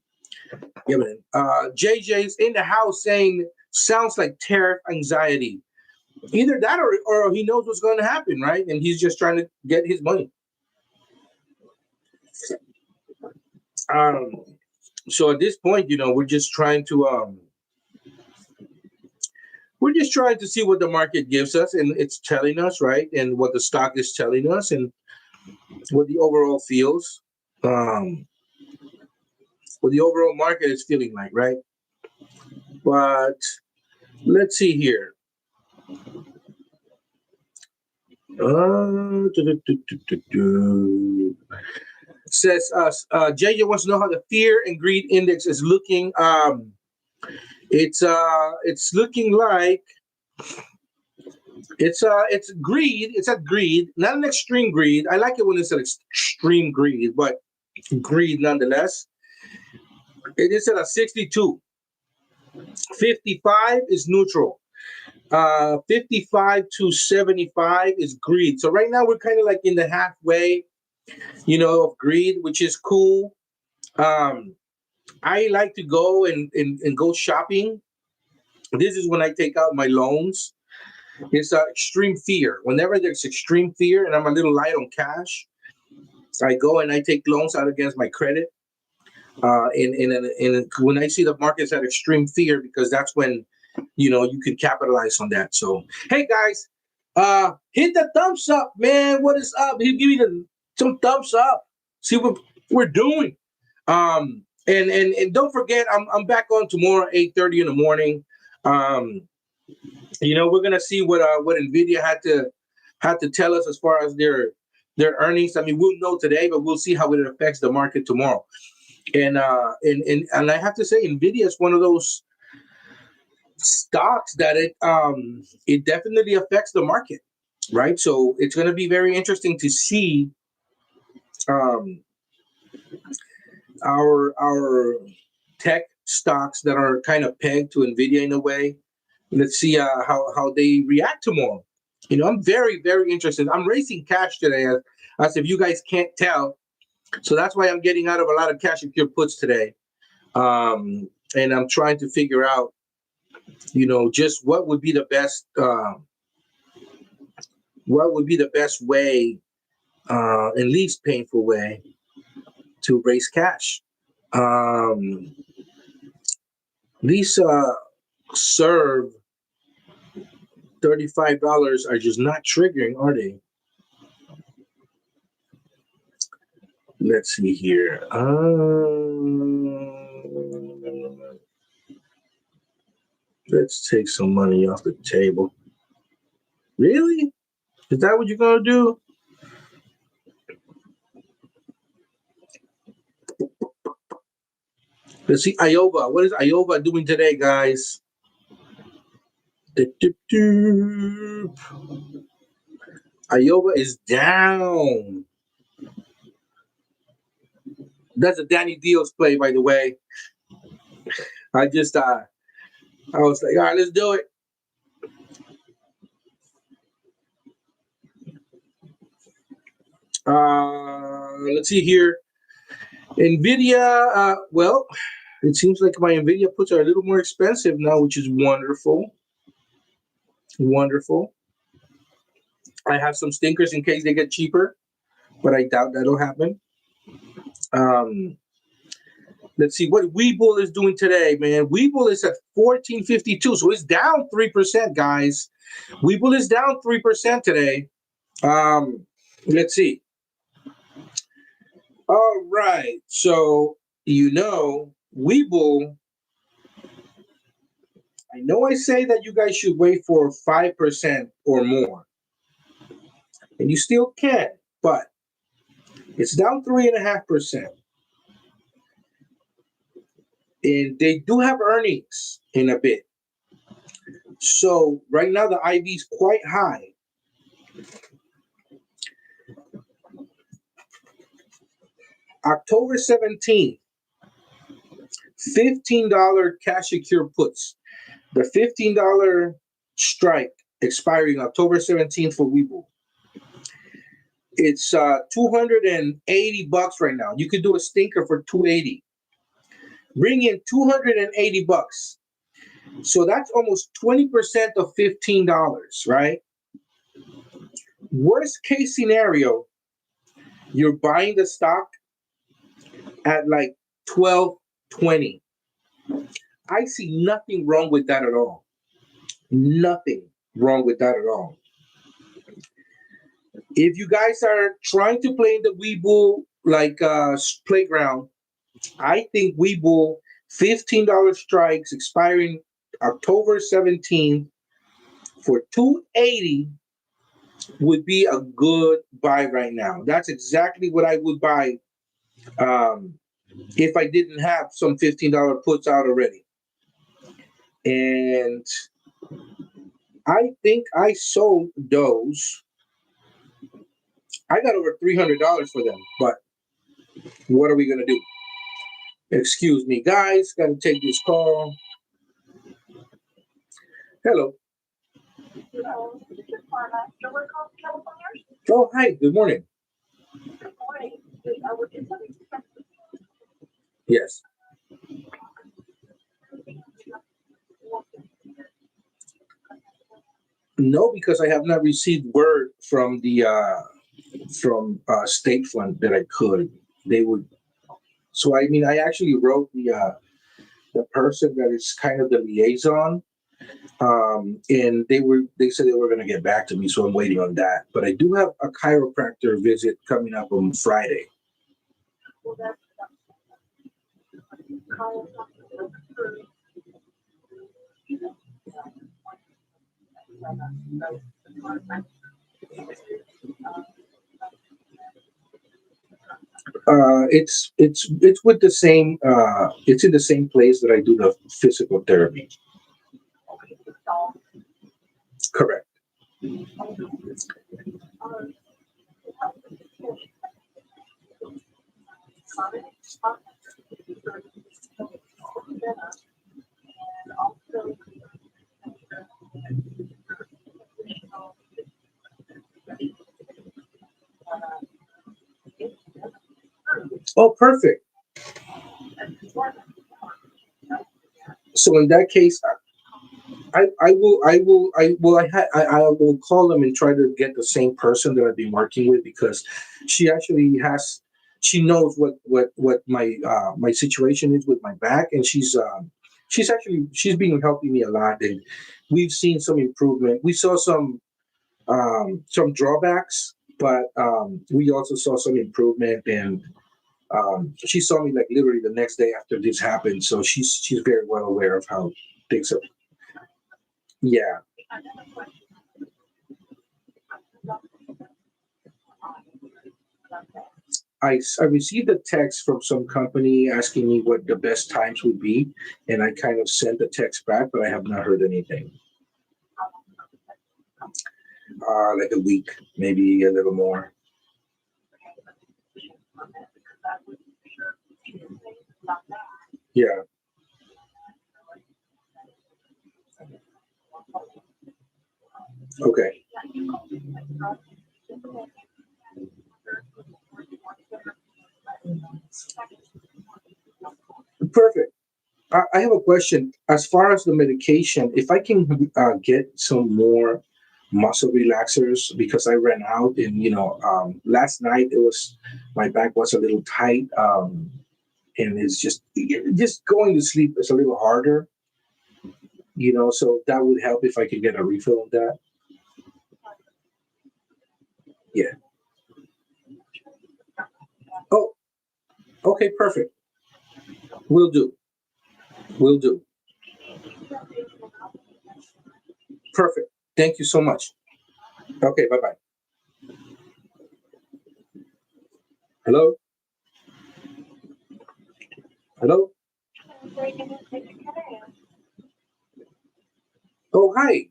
yeah, man. JJ's in the house saying sounds like tariff anxiety. Either that or he knows what's going to happen, right? And he's just trying to get his money. Um, so at this point, we're just trying to see what the market gives us, and it's telling us, right, and what the stock is telling us, and what the overall feels, what the overall market is feeling like, right? But let's see here. Says JJ wants to know how the fear and greed index is looking. It's looking like it's greed. It's at greed, not an extreme greed. I like it when it's an extreme greed, but greed nonetheless. It is at a 62. 55 is neutral. 55 to 75 is greed. So right now we're kind of like in the halfway, of greed, which is cool. I like to go and go shopping. This is when I take out my loans. It's extreme fear. Whenever there's extreme fear and I'm a little light on cash, I go and I take loans out against my credit. And when I see the markets at extreme fear, because that's when you can capitalize on that. So hey guys, hit the thumbs up, man. What is up? Give me some thumbs up. See what we're doing. And don't forget, I'm back on tomorrow, 8:30 in the morning. We're gonna see what Nvda had to tell us as far as their earnings. I mean, we'll know today, but we'll see how it affects the market tomorrow. And I have to say, Nvidia is one of those stocks that it definitely affects the market, right? So it's going to be very interesting to see our tech stocks that are kind of pegged to Nvidia in a way. Let's see how they react tomorrow. I'm very, very interested. I'm raising cash today, as if you guys can't tell. So that's why I'm getting out of a lot of cash and pure puts today. And I'm trying to figure out, just what would be the best way, and least painful way to raise cash. These serve $35 are just not triggering, are they? Let's see here. Let's take some money off the table. Really? Is that what you're gonna do? Let's see, Iowa. What is Iowa doing today, guys? Iowa is down. That's a Danny Dios play, by the way. I was like, all right, let's do it. Let's see here. Nvidia, well, it seems like my Nvidia puts are a little more expensive now, which is wonderful. Wonderful. I have some stinkers in case they get cheaper, but I doubt that'll happen. Let's see what Webull is doing today, man. Webull is at 1452, so it's down 3%, guys. Webull is down 3% today. Let's see. All right, so Webull. I know I say that you guys should wait for 5% or more, and you still can, but it's down 3.5%. And they do have earnings in a bit. So right now the IV is quite high. October 17th, $15 cash secure puts. The $15 strike expiring October 17th for Webull. It's $280 right now. You could do a stinker for $280. Bring in $280. So that's almost 20% of $15, right? Worst case scenario, you're buying the stock at like $12.20. I see nothing wrong with that at all. Nothing wrong with that at all. If you guys are trying to play in the Webull like playground, I think Webull $15 strikes expiring October 17th for $280 would be a good buy right now. That's exactly what I would buy if I didn't have some $15 puts out already. And I think I sold those. I got over $300 for them, but what are we going to do? Excuse me, guys. Got to take this call. Hello. Hello, this is Marla. You're with California? Oh, hi. Good morning. Good morning. Would you tell me something? Yes. No, because I have not received word from the State Fund that I could. They would. So I mean, I actually wrote the person that is kind of the liaison, and they said they were going to get back to me. So I'm waiting on that. But I do have a chiropractor visit coming up on Friday. Well, that's It's with the same it's in the same place that I do the physical therapy. Correct. Oh, perfect. So in that case, I will call them and try to get the same person that I've been working with, because she actually knows what my situation is with my back, and she's been helping me a lot, and we've seen some improvement. We saw some drawbacks, but we also saw some improvement, and she saw me like literally the next day after this happened, so she's very well aware of how things are. Yeah. I received a text from some company asking me what the best times would be, and I kind of sent the text back, but I have not heard anything. Like a week, maybe a little more. Yeah. Okay. Perfect. I have a question. As far as the medication, if I can get some more muscle relaxers, because I ran out, and last night my back was a little tight, and it's just going to sleep is a little harder, so that would help if I could get a refill of that. Yeah. Oh, okay, perfect. Will do. Will do. Perfect. Thank you so much. Okay, bye bye. Hello? Hello? Oh, hi.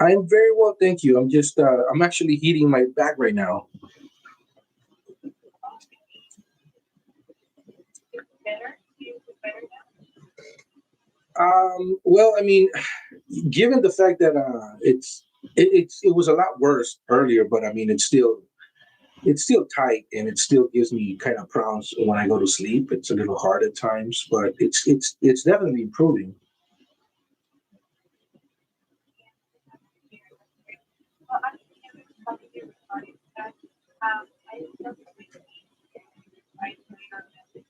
I'm very well, thank you. I'm actually heating my back right now. Well, I mean, given the fact that it was a lot worse earlier, but I mean, it's still tight, and it still gives me kind of problems when I go to sleep. It's a little hard at times, but it's definitely improving. Well, actually, I was talking to you regarding that. I just I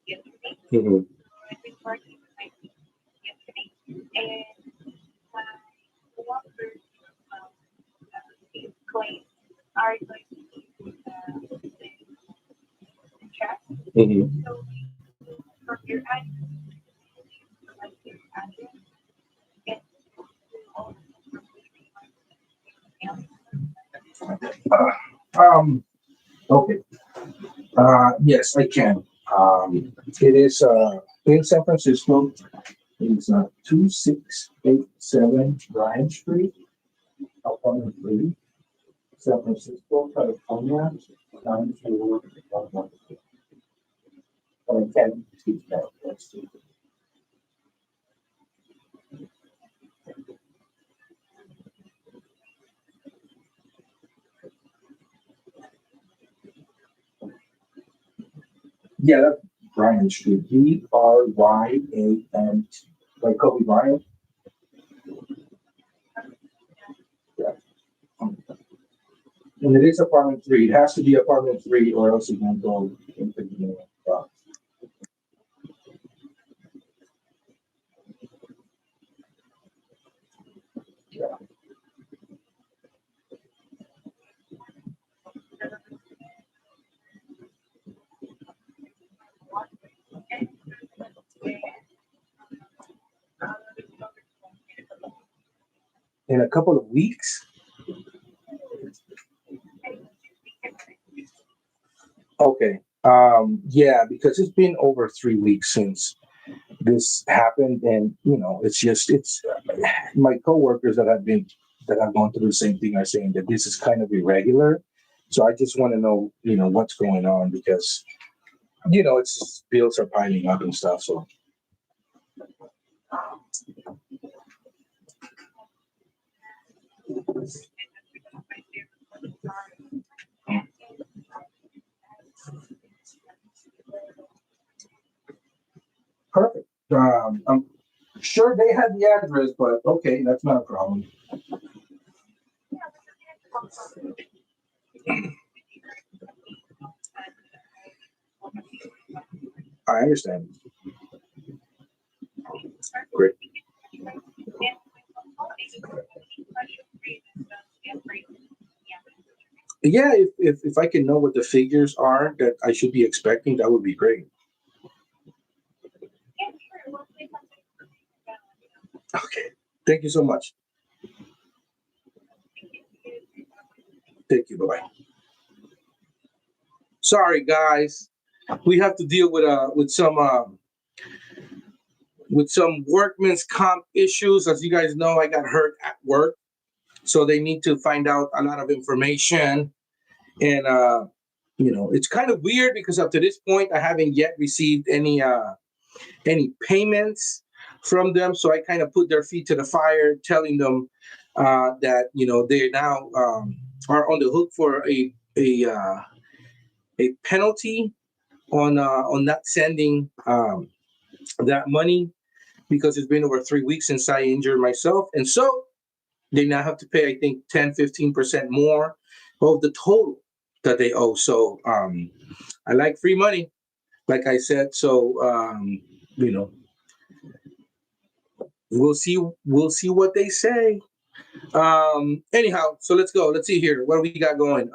yesterday. Hmm. I've been working with my team yesterday, and my coworkers these claims are going to be the check. Hmm. So from your address, select your address, and also Um. Okay. Yes, I can. It is in San Francisco. It's 2687 Bryan Street, apartment 3, San Francisco, California, 90116. I can teach that. Yeah, that's Bryan Street. Bryan, like Kobe Bryant. Yeah. And it is apartment 3. It has to be apartment 3, or else it won't go into the box. Yeah. In a couple of weeks. Okay. Yeah, because it's been over 3 weeks since this happened, and it's my coworkers that have gone through the same thing are saying that this is kind of irregular. So I just want to know, what's going on, because it's just bills are piling up and stuff. So perfect. I'm sure they had the address, but okay, that's not a problem. I understand. Great. Yeah, if I can know what the figures are that I should be expecting, that would be great. Okay. Thank you so much. Thank you. Bye bye. Sorry, guys. We have to deal with some workman's comp issues. As you guys know, I got hurt at work, so they need to find out a lot of information. And it's kind of weird because up to this point, I haven't yet received any payments from them. So I kind of put their feet to the fire, telling them that they now are on the hook for a penalty on not sending that money, because it's been over 3 weeks since I injured myself. And so they now have to pay, I think, 10-15% more of the total that they owe. So I like free money, like I said. So you know, we'll see what they say. Anyhow, so let's go. Let's see here. What do we got going?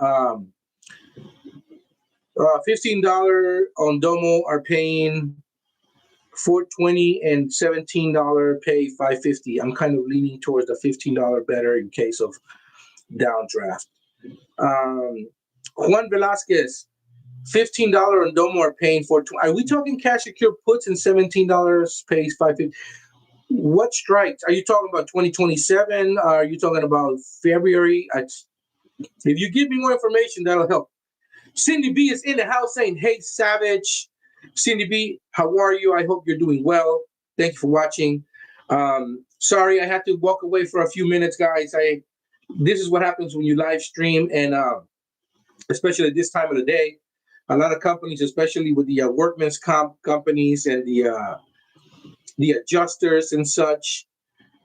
$15 on Domo are paying 420, and $17 pay 550. I'm kind of leaning towards the $15 better in case of downdraft. Juan Velasquez, $15 on Domo are paying for. Are we talking cash secure puts, and $17 pays 550? What strikes? Are you talking about 2027? Are you talking about February? If you give me more information, that'll help. Cindy B is in the house saying, "Hey, Savage." Cindy B, how are you? I hope you're doing well. Thank you for watching. Sorry, I had to walk away for a few minutes, guys. This is what happens when you live stream, and especially at this time of the day, a lot of companies, especially with the workman's comp companies and the adjusters and such,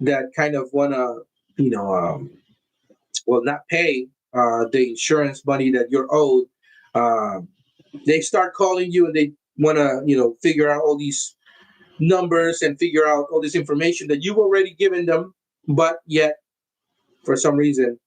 that kind of want to, you know, well, not pay the insurance money that you're owed. Um, they start calling you and they want to, figure out all these numbers and figure out all this information that you've already given them, but yet for some reason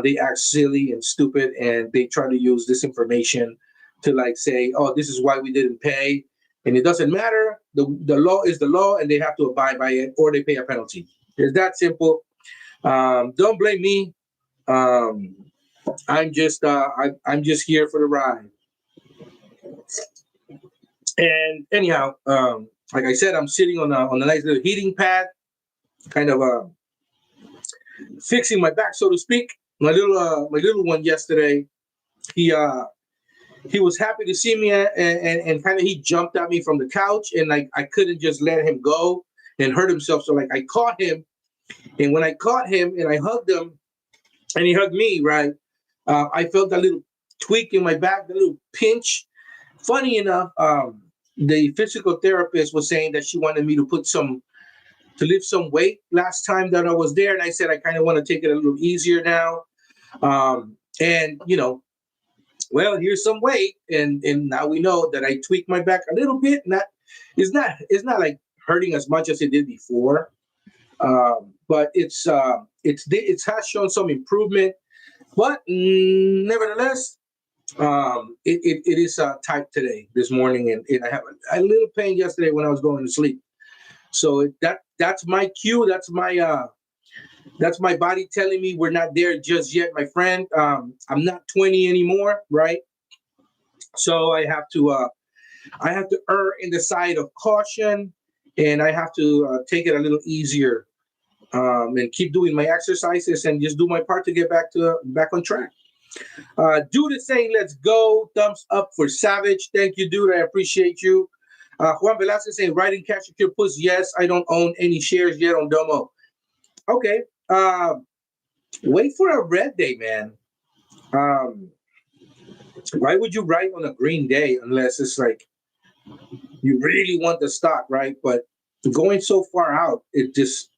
they act silly and stupid and they try to use this information to like say, oh, this is why we didn't pay, and it doesn't matter. The law is the law and they have to abide by it or they pay a penalty. It's that simple. Don't blame me. um, I'm just here for the ride. And anyhow, like I said, I'm sitting on a nice little heating pad, kind of fixing my back, so to speak. My little one yesterday, he uh he was happy to see me, and kind of he jumped at me from the couch, and like I couldn't just let him go and hurt himself. So like I caught him, and when I caught him and I hugged him, and he hugged me, right? I felt that little tweak in my back, the little pinch. Funny enough, the physical therapist was saying that she wanted me to lift some weight last time that I was there, and I said I kind of want to take it a little easier now. And well, here's some weight, and now we know that I tweaked my back a little bit. It's not like hurting as much as it did before, but it has shown some improvement. But nevertheless, it is tight today, this morning, and I have a little pain yesterday when I was going to sleep. So that's my cue. That's my body telling me we're not there just yet, my friend. I'm not 20 anymore, right? So I have to err in the side of caution, and I have to take it a little easier, and keep doing my exercises and just do my part to get back on track. Dude is saying, let's go. Thumbs up for Savage. Thank you, dude. I appreciate you. Juan Velasquez saying, writing cash secure puts. Yes, I don't own any shares yet on Domo. Okay. Wait for a red day, man. Um, why would you write on a green day unless it's like you really want the stock, right? But going so far out, it just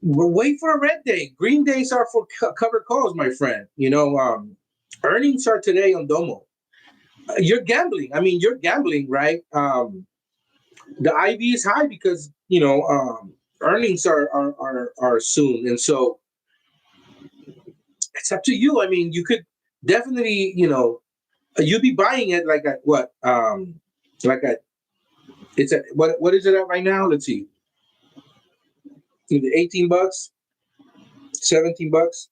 wait for a red day. Green days are for covered calls, my friend. Earnings are today on Domo. You're gambling. I mean, you're gambling, right? The IV is high because earnings are soon, and so it's up to you. I mean, you could definitely, you'd be buying it like at what, like at it's at what is it at right now? Let's see, either $18, $17.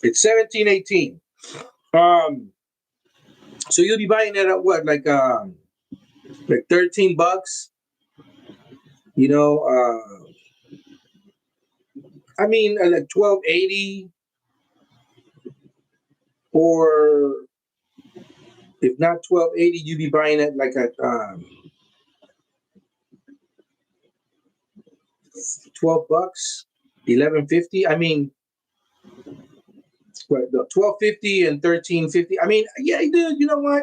It's 17, 18. Um, so you'll be buying it at what, like $13. You know, I mean, like 12.80, or if not 12.80, you'd be buying it like at $12, 11.50. I mean, what, the 12.50 and 13.50. I mean, yeah, dude. You know what?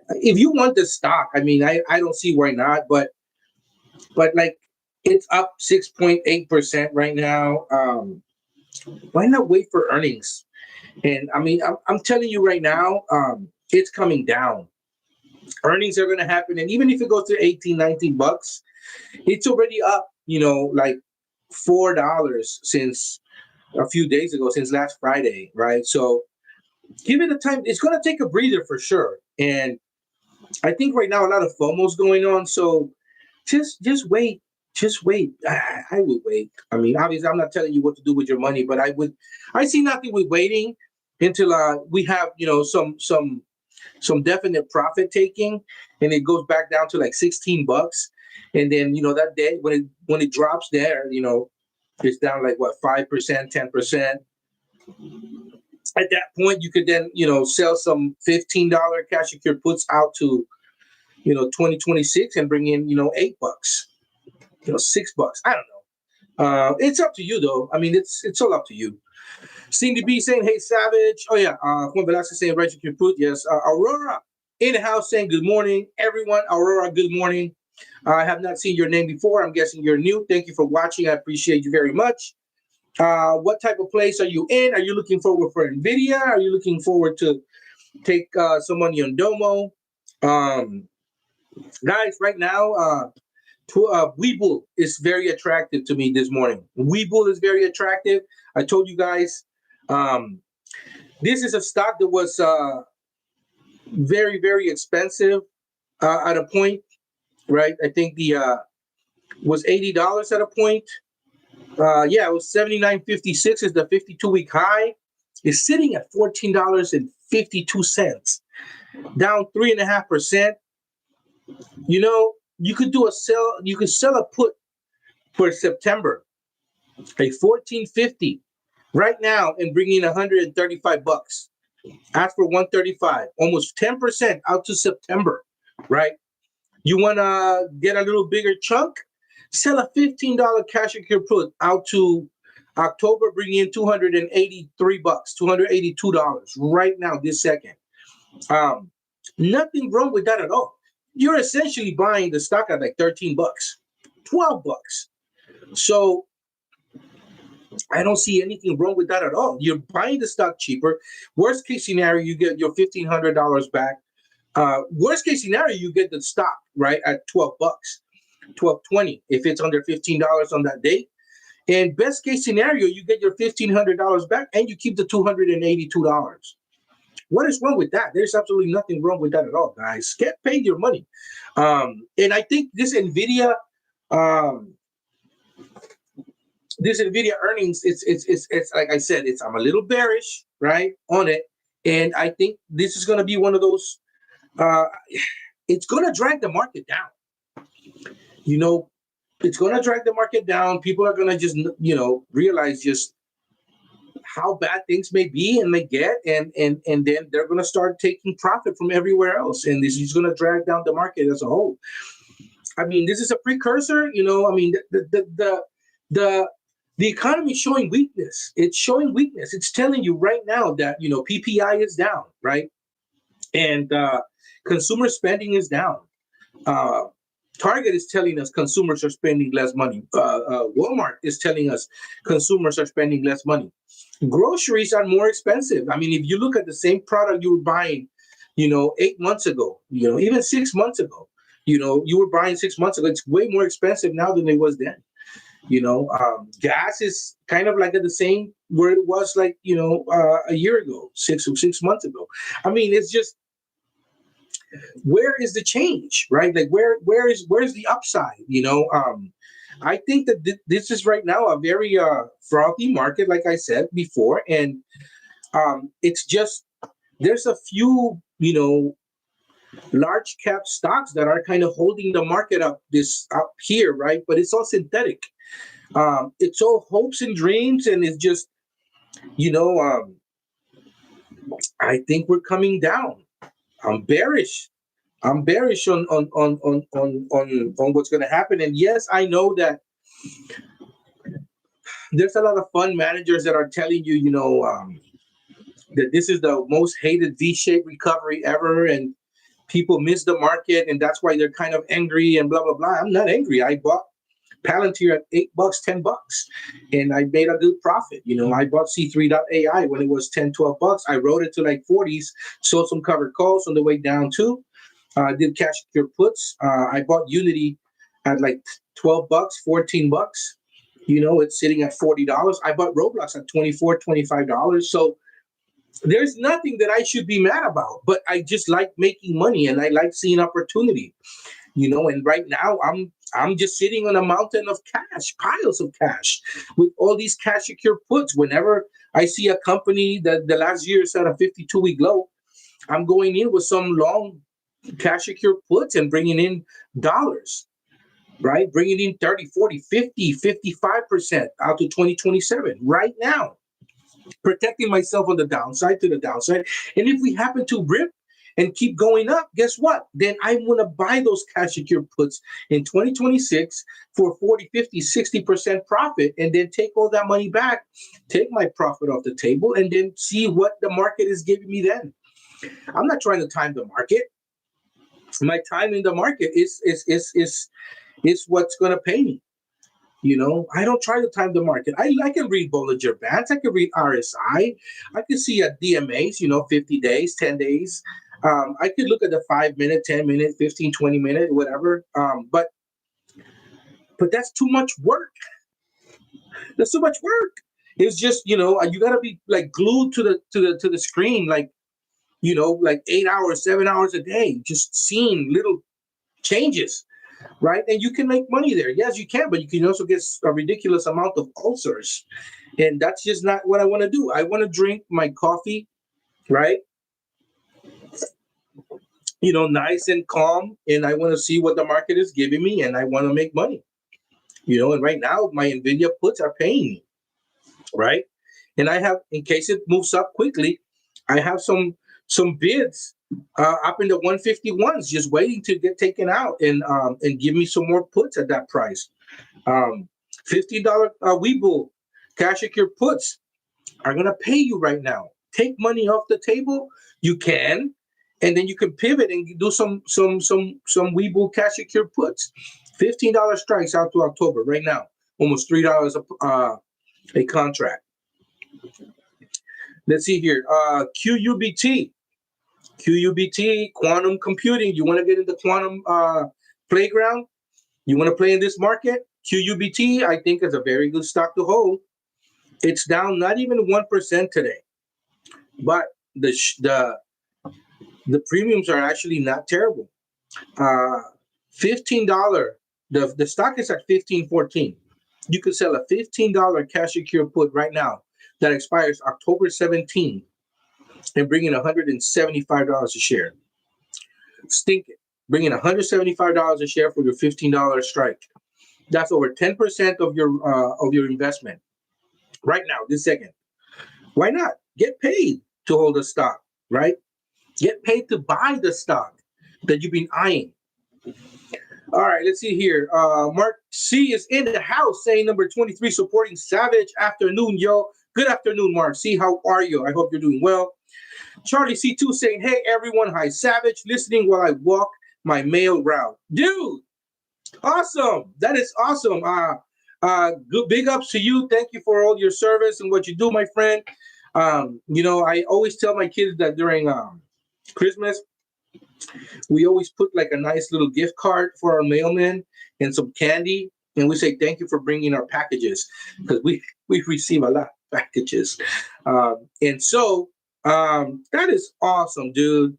If you want the stock, I mean, I don't see why not. But like, it's up 6.8% right now. Why not wait for earnings? And I mean, I'm telling you right now, it's coming down. Earnings are going to happen, and even if it goes to 18, $19, it's already up. Like $4 since a few days ago, since last Friday, right? So give it a time. It's going to take a breather for sure, and I think right now a lot of FOMO's going on. So just wait. Just wait. I would wait. I mean, obviously, I'm not telling you what to do with your money, but I see nothing with waiting until we have some definite profit taking, and it goes back down to like $16. And then, that day when it drops there, it's down like what, 5%, 10%. At that point, you could then, sell some $15 cash secure puts out to, 2026 and bring in, $8, $6. I don't know. It's up to you though. I mean, it's all up to you. Seem to be saying, hey, Savage. Oh yeah. Juan Velasquez saying, right secure put. Yes. Aurora in the house saying, good morning, everyone. Aurora, good morning. I have not seen your name before. I'm guessing you're new. Thank you for watching. I appreciate you very much. What type of place are you in? Are you looking forward for Nvda? Are you looking forward to take some money on Domo? Guys, right now, Webull is very attractive to me this morning. Webull is very attractive. I told you guys, this is a stock that was very, very expensive at a point, right? I think the was $80 at a point. Yeah, it was $79.56 is the 52-week high. It's sitting at $14.52, down 3.5%. You could do a sell. You could sell a put for September, like $14.50 right now, and bring in $135. Ask for $135, almost 10% out to September, right? You want to get a little bigger chunk? Sell a $15 cash secure put out to October, bring in $283, $282 right now, this second. Nothing wrong with that at all. You're essentially buying the stock at like $13, $12. So I don't see anything wrong with that at all. You're buying the stock cheaper. Worst case scenario, you get your $1,500 back. Worst case scenario, you get the stock right at $12, $12.20 if it's under $15 on that date. And best case scenario, you get your $1,500 back and you keep the $282. What is wrong with that? There's absolutely nothing wrong with that at all, guys. Get paid your money. And I think this Nvda earnings, it's like I said, I'm a little bearish, right, on it. And I think this is going to be one of those, it's going to drag the market down. It's going to drag the market down. People are going to just, realize just how bad things may be and may get, and then they're going to start taking profit from everywhere else, and this is going to drag down the market as a whole. I mean, this is a precursor. I mean, the economy is showing weakness. It's showing weakness. It's telling you right now that PPI is down, right, and consumer spending is down. Target is telling us consumers are spending less money. Walmart is telling us consumers are spending less money. Groceries are more expensive. I mean, if you look at the same product you were buying, 8 months ago, even 6 months ago, you were buying 6 months ago, it's way more expensive now than it was then. Gas is kind of like at the same where it was like, a year ago, 6 months ago. I mean, it's just, where is the change, right? Like where's the upside? I think that this is right now a very frothy market, like I said before, and it's just, there's a few large cap stocks that are kind of holding the market up here, right? But it's all synthetic. It's all hopes and dreams, and it's just I think we're coming down. I'm bearish on what's going to happen. And yes, I know that there's a lot of fund managers that are telling you, that this is the most hated V-shaped recovery ever, and people miss the market, and that's why they're kind of angry and blah blah blah. I'm not angry. I bought Palantir at $8, $10, and I made a good profit. I bought C3.ai when it was $10, $12. I rode it to like 40s, sold some covered calls on the way down too. Did cash secure puts. I bought Unity at like $12, $14. It's sitting at $40. I bought Roblox at $24, $25. So there's nothing that I should be mad about, but I just like making money and I like seeing opportunity. And right now I'm just sitting on a mountain of cash, piles of cash, with all these cash secure puts. Whenever I see a company that the last year is at a 52-week low, I'm going in with some long cash secure puts and bringing in dollars. right? Bringing in 30, 40, 50, 55% out to 2027 right now, protecting myself on the downside to the downside. And if we happen to rip and keep going up, guess what? Then I'm going to buy those cash secure puts in 2026 for 40, 50, 60% profit, and then take all that money back, take my profit off the table, and then see what the market is giving me then. I'm not trying to time the market. My time in the market is what's going to pay me. I don't try to time the market. I can read Bollinger Bands. I can read RSI. I can see at DMAs, 50 days, 10 days. I could look at the 5 minute, 10 minute, 15, 20 minute, whatever. But that's too much work. That's too much work. It's just, you got to be like glued to the screen, like 8 hours, 7 hours a day, just seeing little changes. Right? And you can make money there. Yes, you can, but you can also get a ridiculous amount of ulcers. And that's just not what I want to do. I want to drink my coffee, right? Nice and calm. And I want to see what the market is giving me, and I want to make money. And right now my Nvda puts are paying me, right? And I have, in case it moves up quickly, I have some bids up in the 151s, just waiting to get taken out and give me some more puts at that price. $50 Webull cash secure puts are gonna pay you right now. Take money off the table, you can, and then you can pivot and do some Webull cash secure puts. $15 strikes out to October right now, almost $3 a contract. Let's see here. QUBT, quantum computing. You want to get into quantum playground? You want to play in this market? QUBT, I think, is a very good stock to hold. It's down not even 1% today, but the premiums are actually not terrible. $15. The stock is at $15.14. You could sell a $15 cash secure put right now that expires October 17th and bring in $175 a share. Stink it. Bring in $175 a share for your $15 strike. That's over 10% of your investment right now, this second. Why not? Get paid to hold a stock, right? Get paid to buy the stock that you've been eyeing. All right, let's see here. Mark C is in the house, saying number 23, supporting Savage. Afternoon, yo. Good afternoon, Mark C. How are you? I hope you're doing well. Charlie C2 saying, hey, everyone. Hi, Savage. Listening while I walk my mail route. Dude, awesome. That is awesome. Good big ups to you. Thank you for all your service and what you do, my friend. I always tell my kids that during Christmas, we always put like a nice little gift card for our mailman and some candy, and we say thank you for bringing our packages, because we receive a lot of packages. And so that is awesome, dude.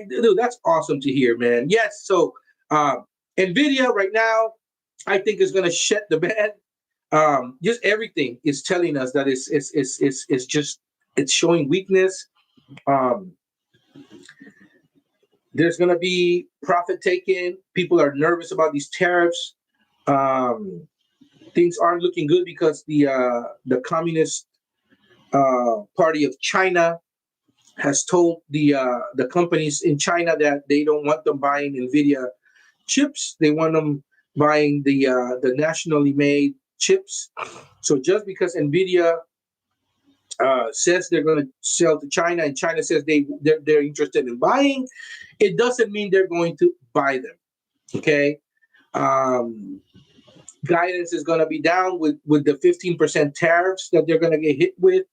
Dude, that's awesome to hear, man. Yes, so Nvidia right now, I think is going to shut the bed. Just everything is telling us that it's showing weakness. There's going to be profit taken. People are nervous about these tariffs. Things aren't looking good because the Communist Party of China has told the companies in China that they don't want them buying Nvidia chips. They want them buying the nationally made chips. So just because Nvidia says they're going to sell to China, and China says they're interested in buying, it doesn't mean they're going to buy them. Okay, guidance is going to be down with the 15% tariffs that they're going to get hit with,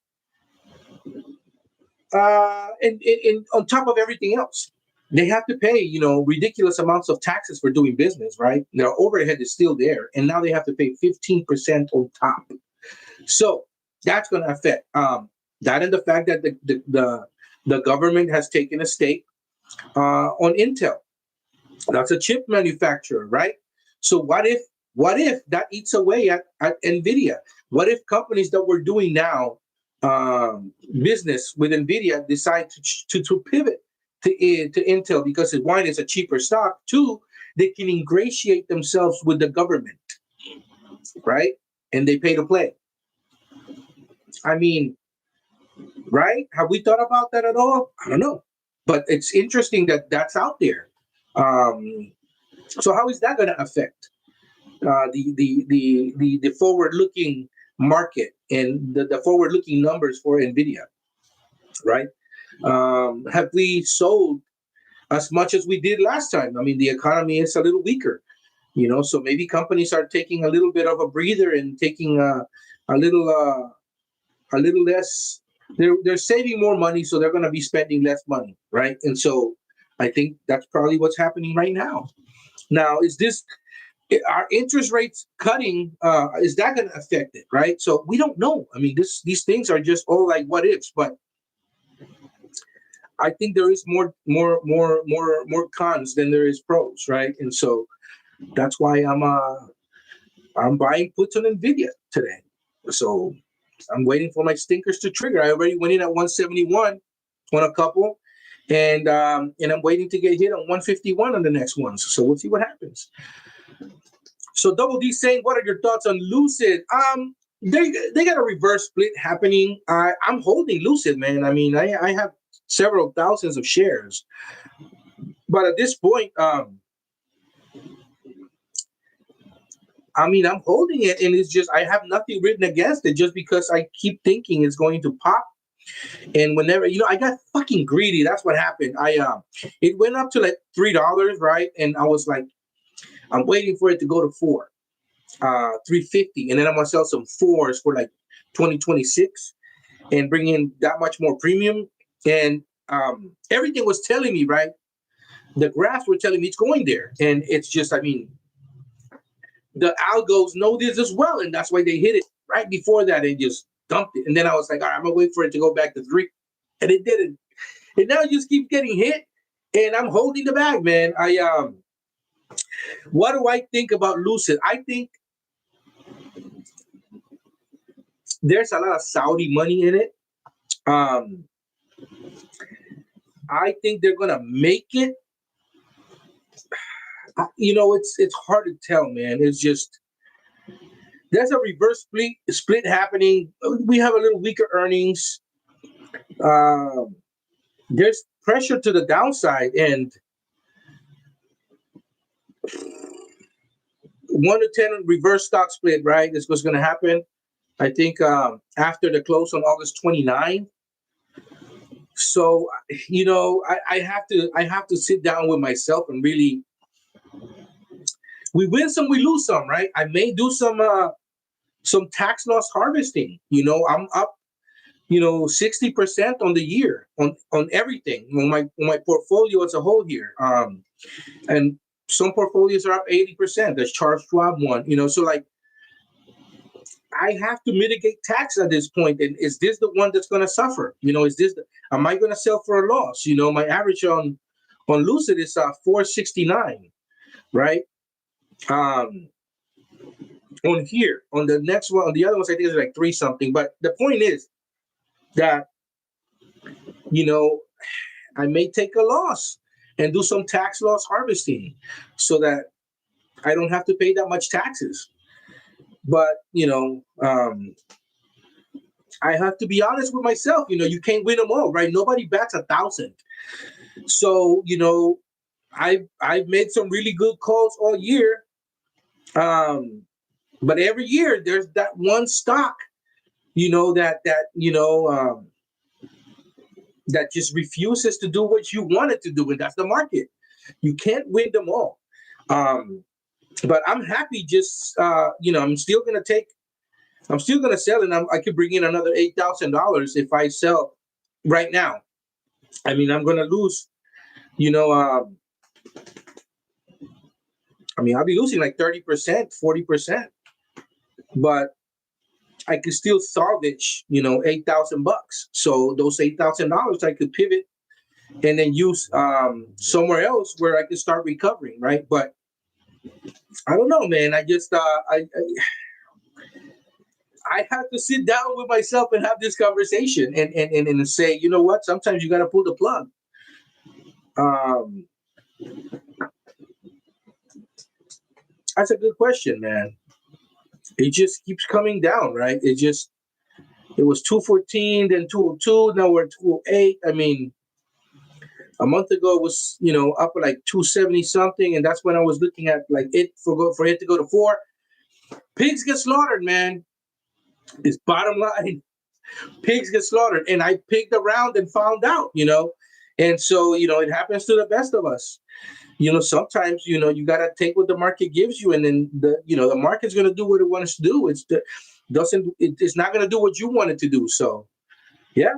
and on top of everything else, they have to pay ridiculous amounts of taxes for doing business. Right, their overhead is still there, and now they have to pay 15% on top. So that's going to affect that, and the fact that the government has taken a stake on Intel. That's a chip manufacturer, right? So what if that eats away at Nvidia? What if companies that were doing now business with Nvidia decide to pivot to Intel, because one, it's a cheaper stock. Two, they can ingratiate themselves with the government, right? And they pay to play. I mean, right? Have we thought about that at all? I don't know, but it's interesting that that's out there. Um, so how is that going to affect the forward-looking market and the forward-looking numbers for Nvidia, right? Have we sold as much as we did last time? I mean, the economy is a little weaker, so maybe companies are taking a little bit of a breather and taking a little less. They're saving more money, so they're going to be spending less money, right? And so I think that's probably what's happening right now. Now, is this our interest rates cutting? Is that going to affect it, right? So we don't know. I mean, these things are just all like what ifs, but I think there is more cons than there is pros, right? And so that's why I'm buying puts on Nvidia today. So I'm waiting for my stinkers to trigger. I already went in at 171 on a couple, and I'm waiting to get hit on 151 on the next ones. So we'll see what happens. So Double D saying, what are your thoughts on Lucid? They got a reverse split happening. I'm holding Lucid, man. I mean, I have several thousands of shares, but at this point, I mean, I'm holding it, and it's just I have nothing written against it, just because I keep thinking it's going to pop. And whenever I got fucking greedy. That's what happened. It went up to like $3, right? And I was like, I'm waiting for it to go to $3.50, and then I'm gonna sell some fours for like 2026 and bring in that much more premium. And everything was telling me, right? The graphs were telling me it's going there, and it's just, I mean, the algos know this as well, and that's why they hit it right before that and just dumped it. And then I was like, all right, I'm gonna wait for it to go back to 3, and it didn't. And now it just keeps getting hit, and I'm holding the bag, man. What do I think about Lucid? I think there's a lot of Saudi money in it. I think they're gonna make it. It's hard to tell, man. It's just there's a reverse split happening. We have a little weaker earnings. There's pressure to the downside, and 1-to-10 reverse stock split, right? This was going to happen, I think, after the close on August 29th. So, I have to sit down with myself and really, we win some, we lose some, right? I may do some tax loss harvesting. I'm up 60% on the year on everything, on my portfolio as a whole here. And some portfolios are up 80%. There's Charles Schwab one, so like I have to mitigate tax at this point. And is this the one that's going to suffer? Am I going to sell for a loss? My average on Lucid is 469, right? On here, on the next one, on the other ones, I think it's like 3 something. But the point is that, I may take a loss and do some tax loss harvesting so that I don't have to pay that much taxes. But, I have to be honest with myself. You can't win them all, right? Nobody bats 1,000. So, I've made some really good calls all year. But every year there's that one stock, that just refuses to do what you want it to do, and that's the market. You can't win them all. But I'm happy. Just I'm still gonna sell, and I could bring in another $8,000 if I sell right now. I mean, I'm gonna lose. I'll be losing like 30%, 40%, but I could still salvage, $8,000. So those $8,000 I could pivot and then use somewhere else where I could start recovering, right? But I don't know, man. I just I have to sit down with myself and have this conversation and say, you know what? Sometimes you got to pull the plug. That's a good question, man. It just keeps coming down, right? It was 214, then 202, now we're at 208. I mean, a month ago it was, up at like 270 something, and that's when I was looking at like for it to go to 4. Pigs get slaughtered, man. It's bottom line. Pigs get slaughtered, and I pigged around and found out. And so, it happens to the best of us. Sometimes, you got to take what the market gives you, and then the market's going to do what it wants to do. It's not going to do what you want it to do. So, yeah,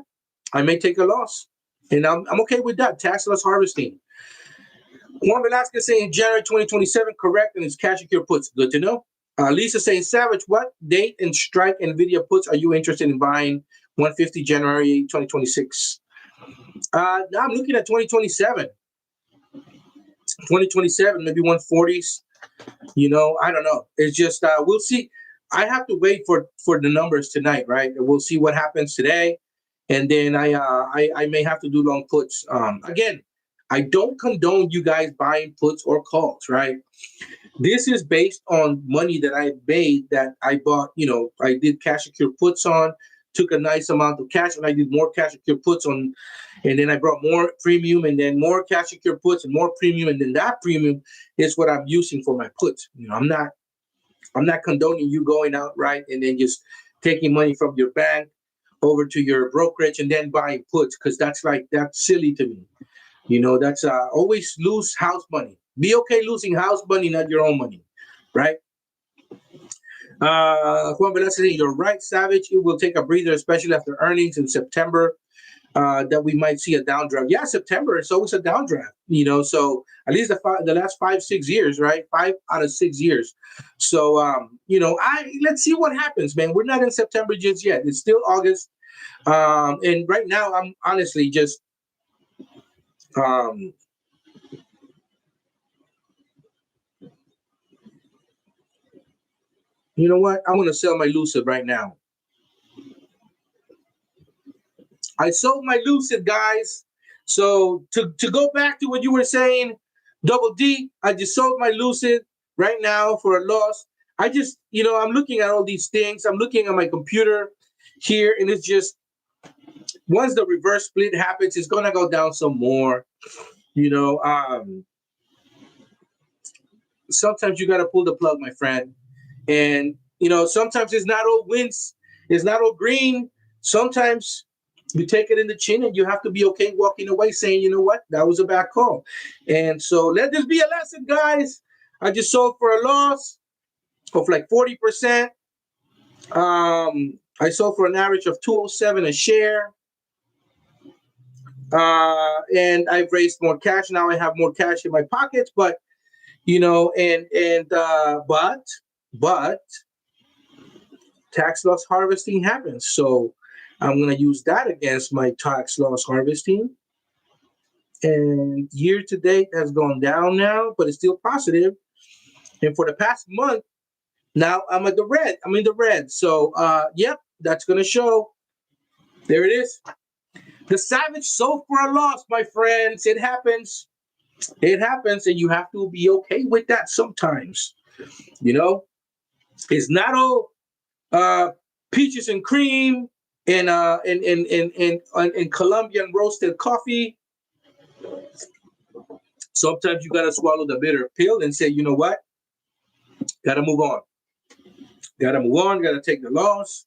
I may take a loss, and I'm okay with that. Tax loss harvesting. Juan Velasquez saying January 2027, correct, and it's cash secure puts. Good to know. Lisa saying, Savage, what date and strike Nvidia puts are you interested in buying? 150 January 2026. Now I'm looking at 2027. 2027, maybe 140s. I don't know. It's just we'll see. I have to wait for the numbers tonight, right? We'll see what happens today, and then I may have to do long puts. Again, I don't condone you guys buying puts or calls, right? This is based on money that I made that I bought. I did cash secure puts on, took a nice amount of cash, and I did more cash secure puts on, and then I brought more premium, and then more cash secure puts and more premium, and then that premium is what I'm using for my puts. I'm not condoning you going out, right, and then just taking money from your bank over to your brokerage and then buying puts, because that's silly to me. That's always lose house money. Be okay losing house money, not your own money, right? Juan Velasquez, you're right, Savage. It will take a breather, especially after earnings in September, that we might see a downdraft. Yeah, September is always a downdraft, so at least the last 5-6 years, right? 5 out of 6 years. So, let's see what happens, man. We're not in September just yet. It's still August. And right now, I'm honestly just, you know what? I want to sell my Lucid right now. I sold my Lucid, guys. So to go back to what you were saying, Double D, I just sold my Lucid right now for a loss. I just, I'm looking at all these things. I'm looking at my computer here, and it's just, once the reverse split happens, it's going to go down some more. Sometimes you got to pull the plug, my friend. And, sometimes it's not all wins. It's not all green. Sometimes you take it in the chin, and you have to be okay walking away saying, you know what, that was a bad call. And so let this be a lesson, guys. I just sold for a loss of like 40%. I sold for an average of 207 a share. And I've raised more cash. Now I have more cash in my pockets, but but tax loss harvesting happens. So I'm going to use that against my tax loss harvesting. And year to date has gone down now, but it's still positive. And for the past month, now I'm in the red. So, yep, that's going to show. There it is. The Savage sold for a loss, my friends. It happens. It happens, and you have to be okay with that sometimes. It's not all peaches and cream and Colombian roasted coffee. Sometimes you gotta swallow the bitter pill and say, you know what? Gotta move on. Gotta take the loss.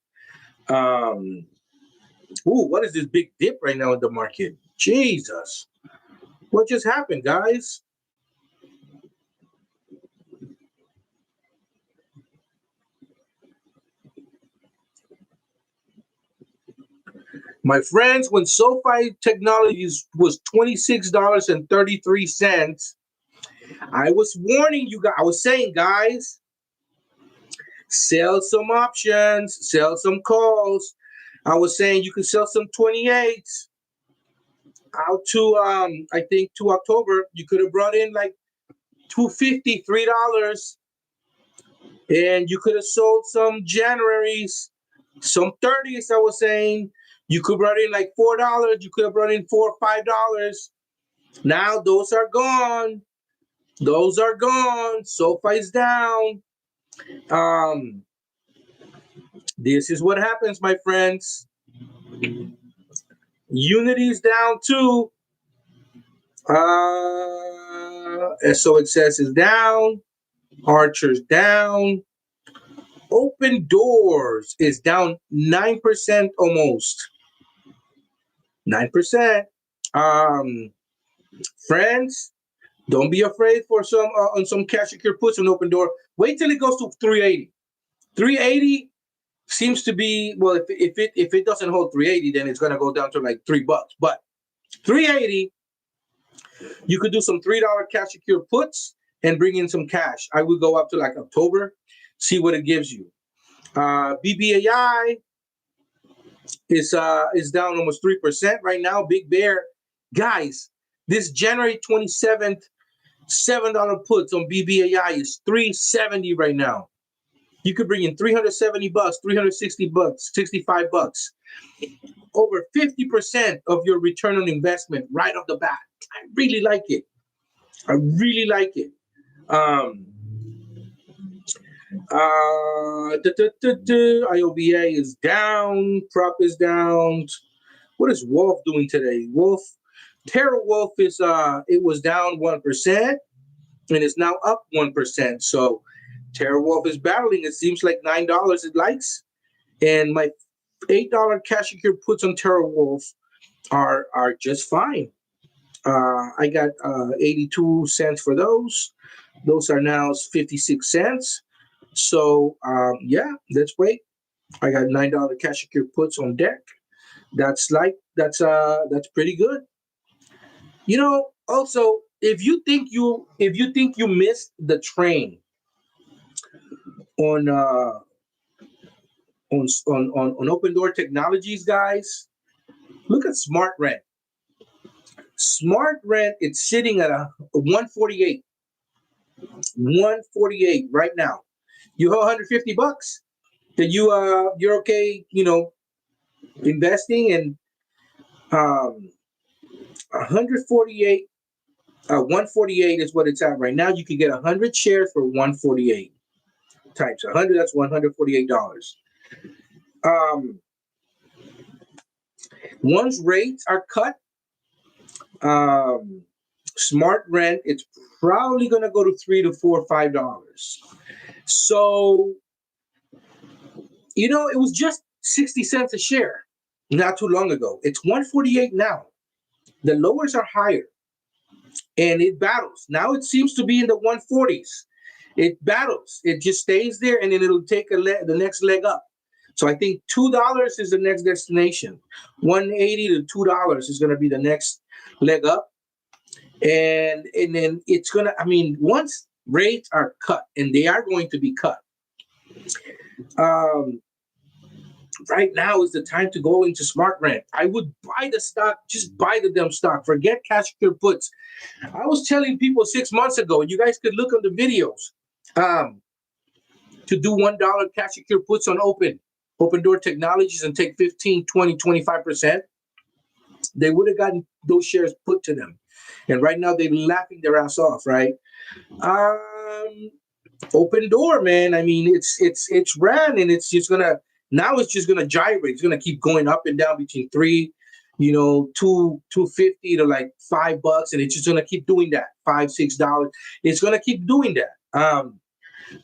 What is this big dip right now in the market? Jesus. What just happened, guys? My friends, when SoFi Technologies was $26.33, I was warning you guys. I was saying, guys, sell some options, sell some calls. I was saying you can sell some 28s out to I think to October. You could have brought in like $2.50, $3, and you could have sold some Januaries, some 30s. I was saying you could brought in like $4. You could have brought in $4 or $5. Now those are gone. Those are gone. SoFi's down. This is what happens, my friends. Unity's down too. So it says is down. Archer's down. Open Doors is down 9% almost. 9%. Friends, don't be afraid for some on some cash secure puts on Open Door. Wait till it goes to 380. 380 seems to be, well, if it doesn't hold 380, then it's gonna go down to like $3. But 380, you could do some $3 cash secure puts and bring in some cash. I would go up to like October, see what it gives you. BBAI is down almost 3% right now. Big Bear, guys. This January 27th, $7 puts on BBAI is 370 right now. You could bring in 370 bucks, 360 bucks, 65 bucks. Over 50% of your return on investment right off the bat. I really like it. I really like it. IOBA is down. Prop is down. What is Wolf doing today? Terra Wolf is it was down 1% and it's now up 1%. So Terra Wolf is battling. It seems like $9 it likes, and my $8 cash secure puts on Terra Wolf are just fine. I got 82 cents for those. Those are now 56 cents. So yeah, let's wait. I got $9 cash secure puts on deck. That's pretty good. You know, also, if you think you missed the train on Open Door Technologies, guys, look at Smart Rent. Smart Rent, it's sitting at a 148. 148 right now. You owe 150 bucks. That you're okay, investing in 148. 148 is what it's at right now. You can get 100 shares for 148 times 100. That's $148. Once rates are cut, Smart Rent, it's probably going to go to $3 to $4 $5. So, it was just 60 cents a share not too long ago. It's 148 now. The lowers are higher, and it battles. Now it seems to be in the 140s. It battles. It just stays there, and then it'll take the next leg up. So I think $2 is the next destination. 180 to $2 is going to be the next leg up. And then it's going to, once rates are cut, and they are going to be cut, right now is the time to go into Smart Rent. I would buy the stock, just buy the damn stock. Forget cash secure puts. I was telling people 6 months ago, and you guys could look on the videos, to do $1 cash secure puts on Open Door Technologies and take 15, 20, 25%. They would have gotten those shares put to them. And right now they're laughing their ass off, right? Open Door, man. It's ran, and it's just gonna gyrate. It's gonna keep going up and down between $2.50 to like $5, and it's just gonna keep doing that. $5, $6. It's gonna keep doing that.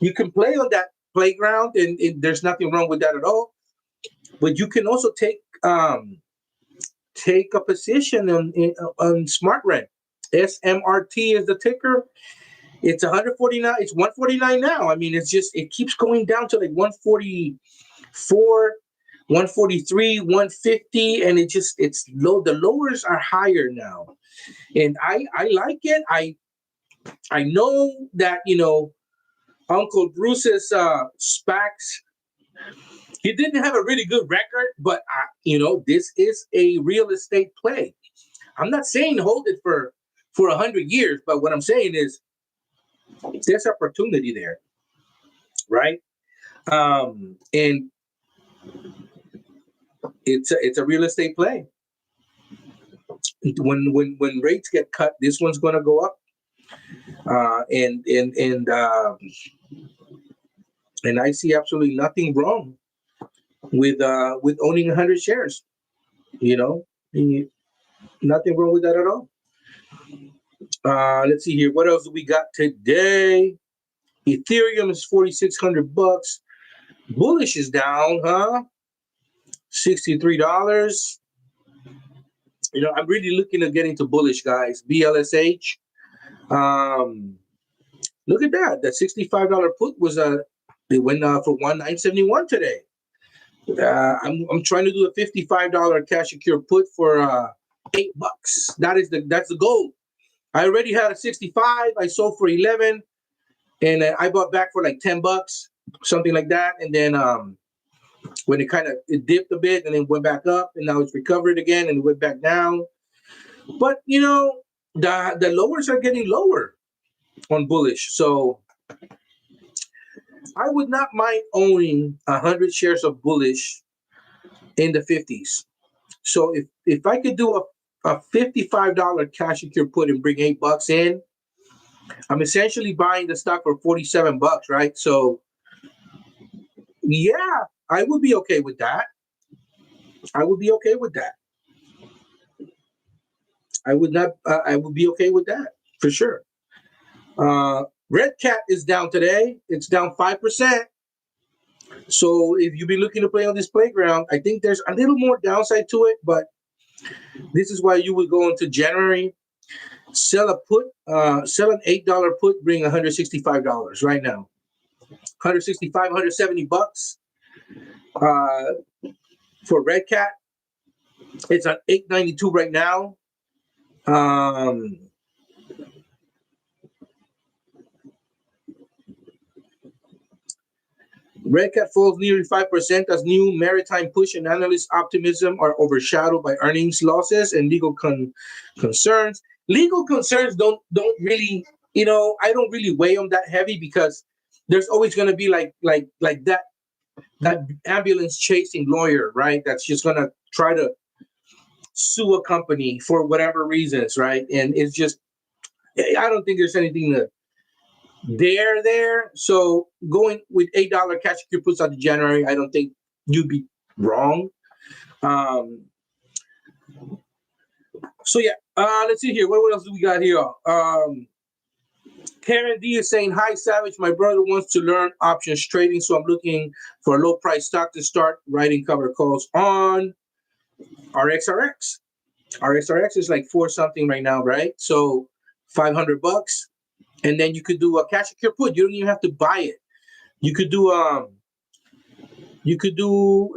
You can play on that playground, and there's nothing wrong with that at all. But you can also take a position on Smart Rent. SMRT is the ticker. It's 149. It's 149 now. It keeps going down to like 144, 143, 150, and it's low. The lowers are higher now, and I like it. I know that Uncle Bruce's SPACs, he didn't have a really good record, but this is a real estate play. I'm not saying hold it for 100 years, but what I'm saying is there's opportunity there, right? And it's a real estate play. When rates get cut, this one's going to go up. And I see absolutely nothing wrong with owning 100 shares. You know, nothing wrong with that at all. Let's see here. What else do we got today? Ethereum is $4,600. Bullish is down, huh? $63. I'm really looking to get into bullish, guys. BLSH. Look at that. That $65 put was it went for 1,971 today. I'm trying to do a $55 cash secure put for $8. That's the goal. I already had a 65. I sold for 11, and I bought back for like $10, something like that. And then when it dipped a bit and then went back up, and now it's recovered again and it went back down. But the lowers are getting lower on bullish, so I would not mind owning 100 shares of bullish in the 50s. So if I could do a $55 cash secure put and bring $8 in, I'm essentially buying the stock for $47, right? So yeah, I would be okay with that. I would be okay with that. I would not. I would be okay with that for sure. Red Cat is down today. It's down 5%. So if you've been looking to play on this playground, I think there's a little more downside to it, but this is why you would go into January, sell a put, sell an $8 put, bring $165 right now. 165, $170 for Red Cat. It's at $892 right now. Red Cat falls nearly 5% as new maritime push and analyst optimism are overshadowed by earnings losses and legal concerns. Legal concerns don't really, I don't really weigh them that heavy because there's always going to be like that ambulance chasing lawyer, right? That's just going to try to sue a company for whatever reasons, right? And it's just, I don't think there's anything to there. So going with $8 cash secure puts out to January, I don't think you'd be wrong. So yeah, let's see here. What else do we got here? Karen D is saying, "Hi Savage, my brother wants to learn options trading, so I'm looking for a low price stock to start writing cover calls on RXRX. RXRX is like 4 something right now, right? So $500." And then you could do a cash secure put. You don't even have to buy it. You could do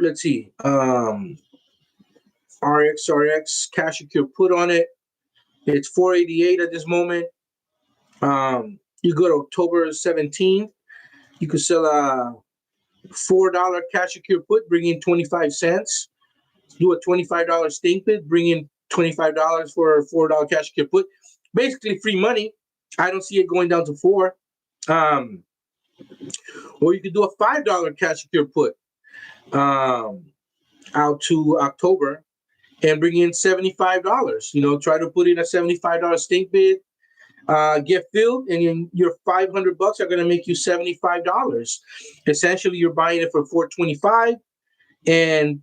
let's see, RXRX cash secure put on it. It's 488 at this moment. You go to October 17th. You could sell a $4 cash secure put, bring in 25 cents. Do a $25 stink bid, bring in $25 for a $4 cash secure put. Basically free money. I don't see it going down to 4. Or you could do a $5 cash secure put out to October and bring in $75. Try to put in a $75 stink bid, get filled, and your $500 are going to make you $75. Essentially, you're buying it for $425. And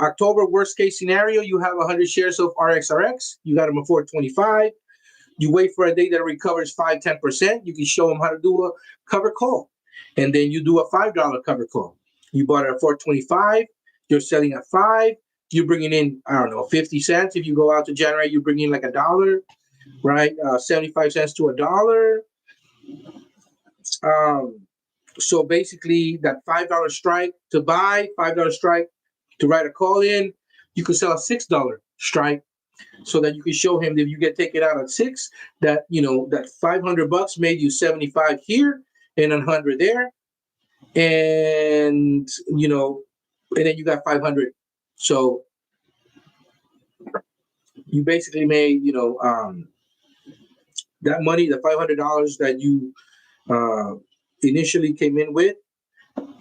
October, worst case scenario, you have 100 shares of RXRX. You got them at $425. You wait for a day that recovers 5-10%. You can show them how to do a cover call. And then you do a $5 cover call. You bought it at $425. You're selling at $5. You're bringing in, I don't know, 50 cents. If you go out to January, you bring in like $1, right? 75 cents to $1. So basically, that $5 strike to buy, $5 strike to write a call in, you could sell a $6 strike, so that you can show him that if you get taken out at 6, that that $500 made you 75 here and 100 there, and and then you got 500. So you basically made that money, the $500 that you initially came in with,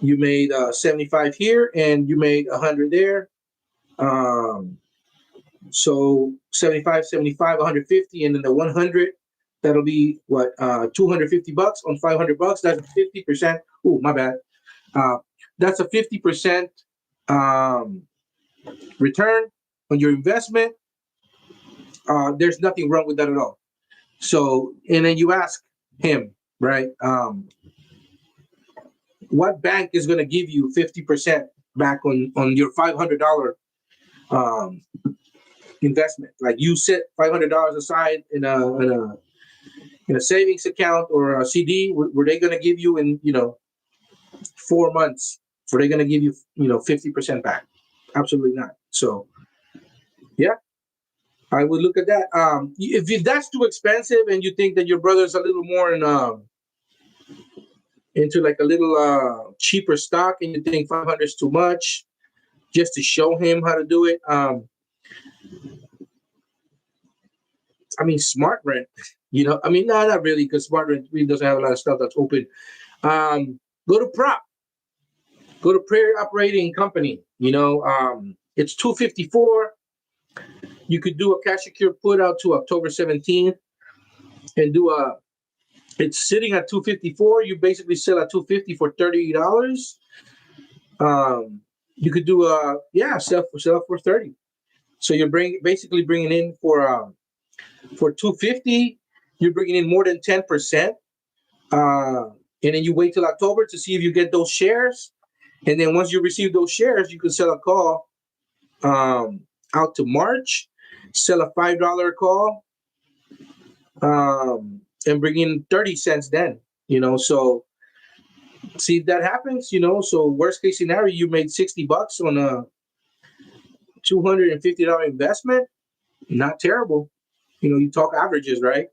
you made 75 here and you made 100 there. So 75, 150, and then the 100 That'll be what, $250 on $500. That's 50%. Oh, my bad. That's a 50% return on your investment. There's nothing wrong with that at all. So, and then you ask him, right? What bank is going to give you 50% back on your $500 investment? Like, you set $500 aside in a savings account or a CD. Were they going to give you in 4 months? Were they going to give you 50% back? Absolutely not. So yeah, I would look at that. If that's too expensive and you think that your brother's a little more into like a little cheaper stock, and you think 500 is too much, just to show him how to do it. I mean, Smart Rent. I mean, no, not really, because Smart Rent really doesn't have a lot of stuff that's open. Go to Prop. Go to Prairie Operating Company. It's 254. You could do a cash secure put out to October 17th and do it's sitting at 254. You basically sell at 250 for $30. You could do sell for 30. So you're basically bringing in for 250. You're bringing in more than 10%. And then you wait till October to see if you get those shares. And then once you receive those shares, you can sell a call out to March, sell a $5 call, and bring in 30 cents then. So see if that happens. So worst case scenario, you made $60 on a $250 investment. Not terrible. You talk averages, right?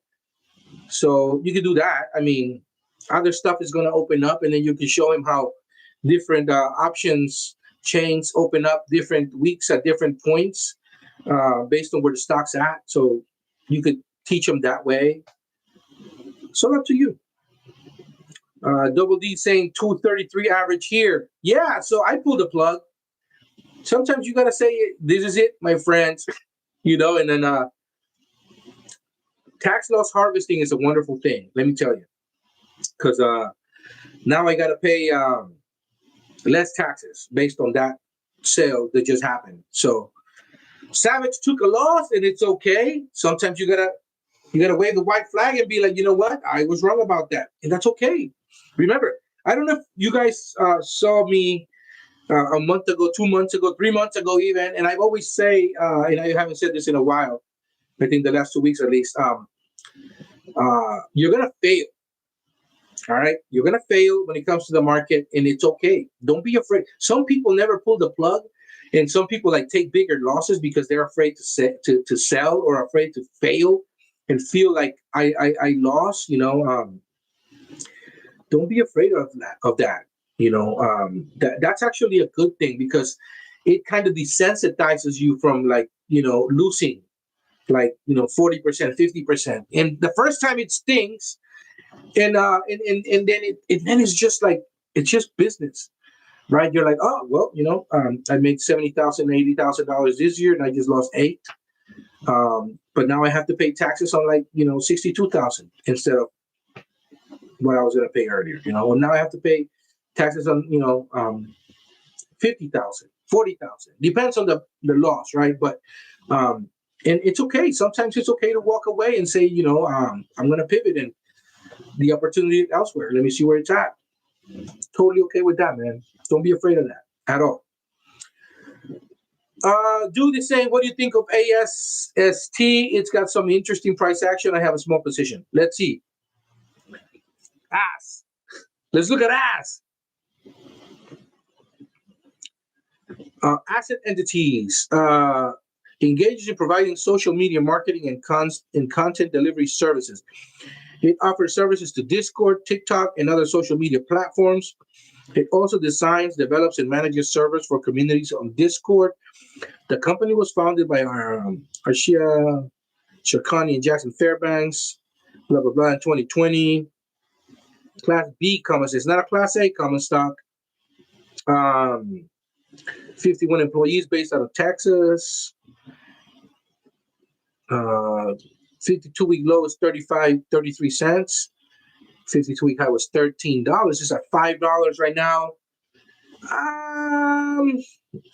So you can do that. I mean, other stuff is going to open up, and then you can show him how different options chains open up different weeks at different points based on where the stock's at. So you could teach them that way. So up to you. Double D saying 233 average here. Yeah, so I pulled the plug. Sometimes you got to say, this is it, my friends. And then tax loss harvesting is a wonderful thing, let me tell you. Because now I got to pay less taxes based on that sale that just happened. So Savage took a loss, and it's okay. Sometimes you gotta wave the white flag and be like, you know what? I was wrong about that, and that's okay. Remember, I don't know if you guys saw me a month ago, 2 months ago, 3 months ago even, and I always say, and I haven't said this in a while, I think the last 2 weeks at least, you're gonna fail. All right, you're gonna fail when it comes to the market, and it's okay. Don't be afraid. Some people never pull the plug, and some people like take bigger losses because they're afraid to sell or afraid to fail and feel like I lost. Don't be afraid of that. That's actually a good thing, because it kind of desensitizes you from losing 40%, 50%, and the first time it stings. And then it's just like, it's just business, right? You're like, oh well, I made $70,000, $80,000 this year, and I just lost $8. But now I have to pay taxes on $62,000 instead of what I was going to pay earlier. And now I have to pay taxes on $50,000, $40,000. Depends on the loss, right? But and it's okay. Sometimes it's okay to walk away and say, I'm going to pivot and the opportunity elsewhere. Let me see where it's at. Totally okay with that, man. Don't be afraid of that at all. Do the same. What do you think of ASST? It's got some interesting price action. I have a small position. Let's see. ASS. Let's look at ASS. Asset entities engaged in providing social media marketing and content delivery services. It offers services to Discord, TikTok, and other social media platforms. It also designs, develops, and manages servers for communities on Discord. The company was founded by Arshia Shakani and Jackson Fairbanks, blah, blah, blah, in 2020. Class B common. It's not a Class A common stock. 51 employees based out of Texas. 52-week low is 33 cents. 52-week high was $13. It's at $5 right now.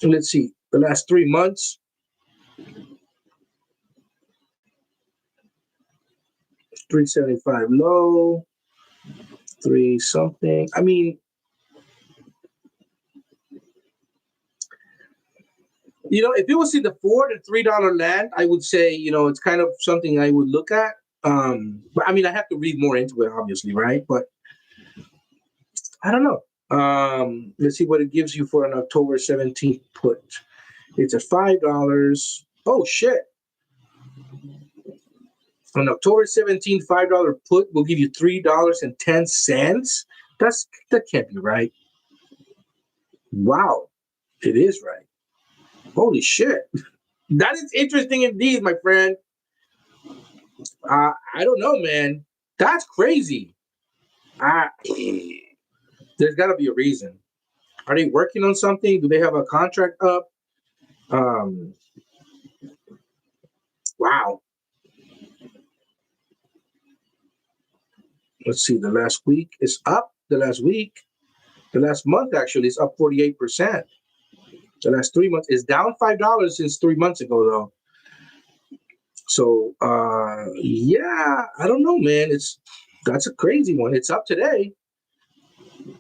Let's see. The last 3 months. 375 low. 3 something. I mean, if it was in the $4 to $3 land, I would say, it's kind of something I would look at. But I mean, I have to read more into it, obviously, right? But I don't know. Let's see what it gives you for an October 17th put. It's at $5. Oh shit! On October 17th, $5 put will give you $3.10. That can't be right. Wow, it is right. Holy shit! That is interesting indeed, my friend. I don't know, man. That's crazy. There's got to be a reason. Are they working on something? Do they have a contract up? Wow. Let's see. The last week is up. The last month actually is up 48%. The last 3 months is down $5 since 3 months ago, though. So, yeah, I don't know, man. That's a crazy one. It's up today.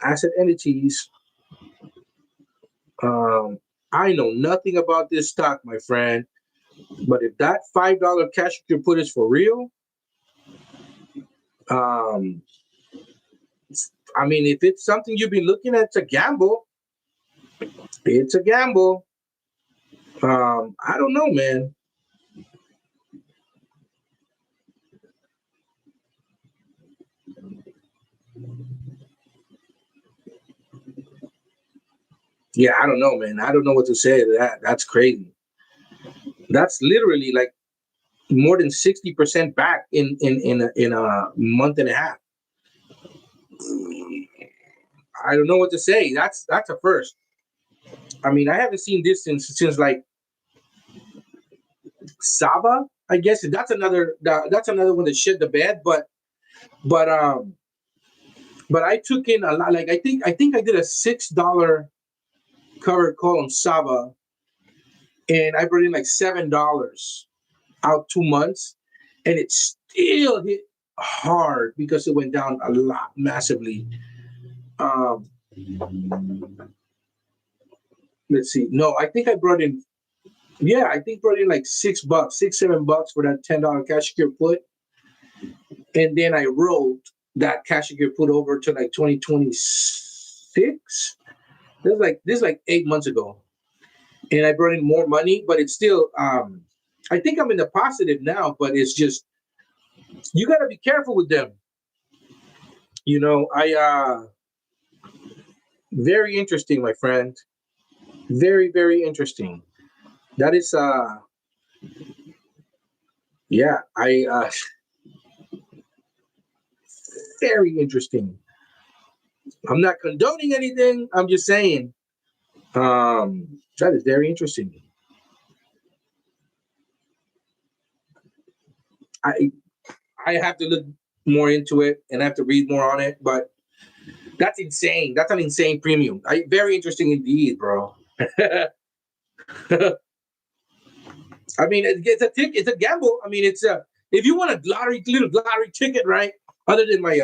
Asset entities. I know nothing about this stock, my friend. But if that $5 cash you can put is for real, I mean, if it's something you've been looking at, it's a gamble. It's a gamble. I don't know, man. Yeah, I don't know, man. I don't know what to say to that. That's crazy. That's literally like more than 60% back in a month and a half. I don't know what to say. That's a first. I mean, I haven't seen this since like Saba. I guess that's another one that shit the bed. But I took in a lot. Like I think I did a $6 covered call on Saba, and I brought in like $7 out 2 months, and it still hit hard because it went down a lot massively. Let's see. No, I think I brought in. Yeah, I think brought in like $6, $7 for that $10 cash secure put, and then I rolled that cash secure put over to like 2026. This is like 8 months ago, and I brought in more money, but it's still. I think I'm in the positive now, but it's just you got to be careful with them. Very interesting, my friend. Very, very interesting. That is yeah, very interesting. I'm not condoning anything. I'm just saying that is very interesting. I have to look more into it and I have to read more on it, but that's insane. That's an insane premium. Very interesting indeed, bro. I mean, it's a ticket. It's a gamble. I mean, it's a if you want a little lottery ticket, right? Other than my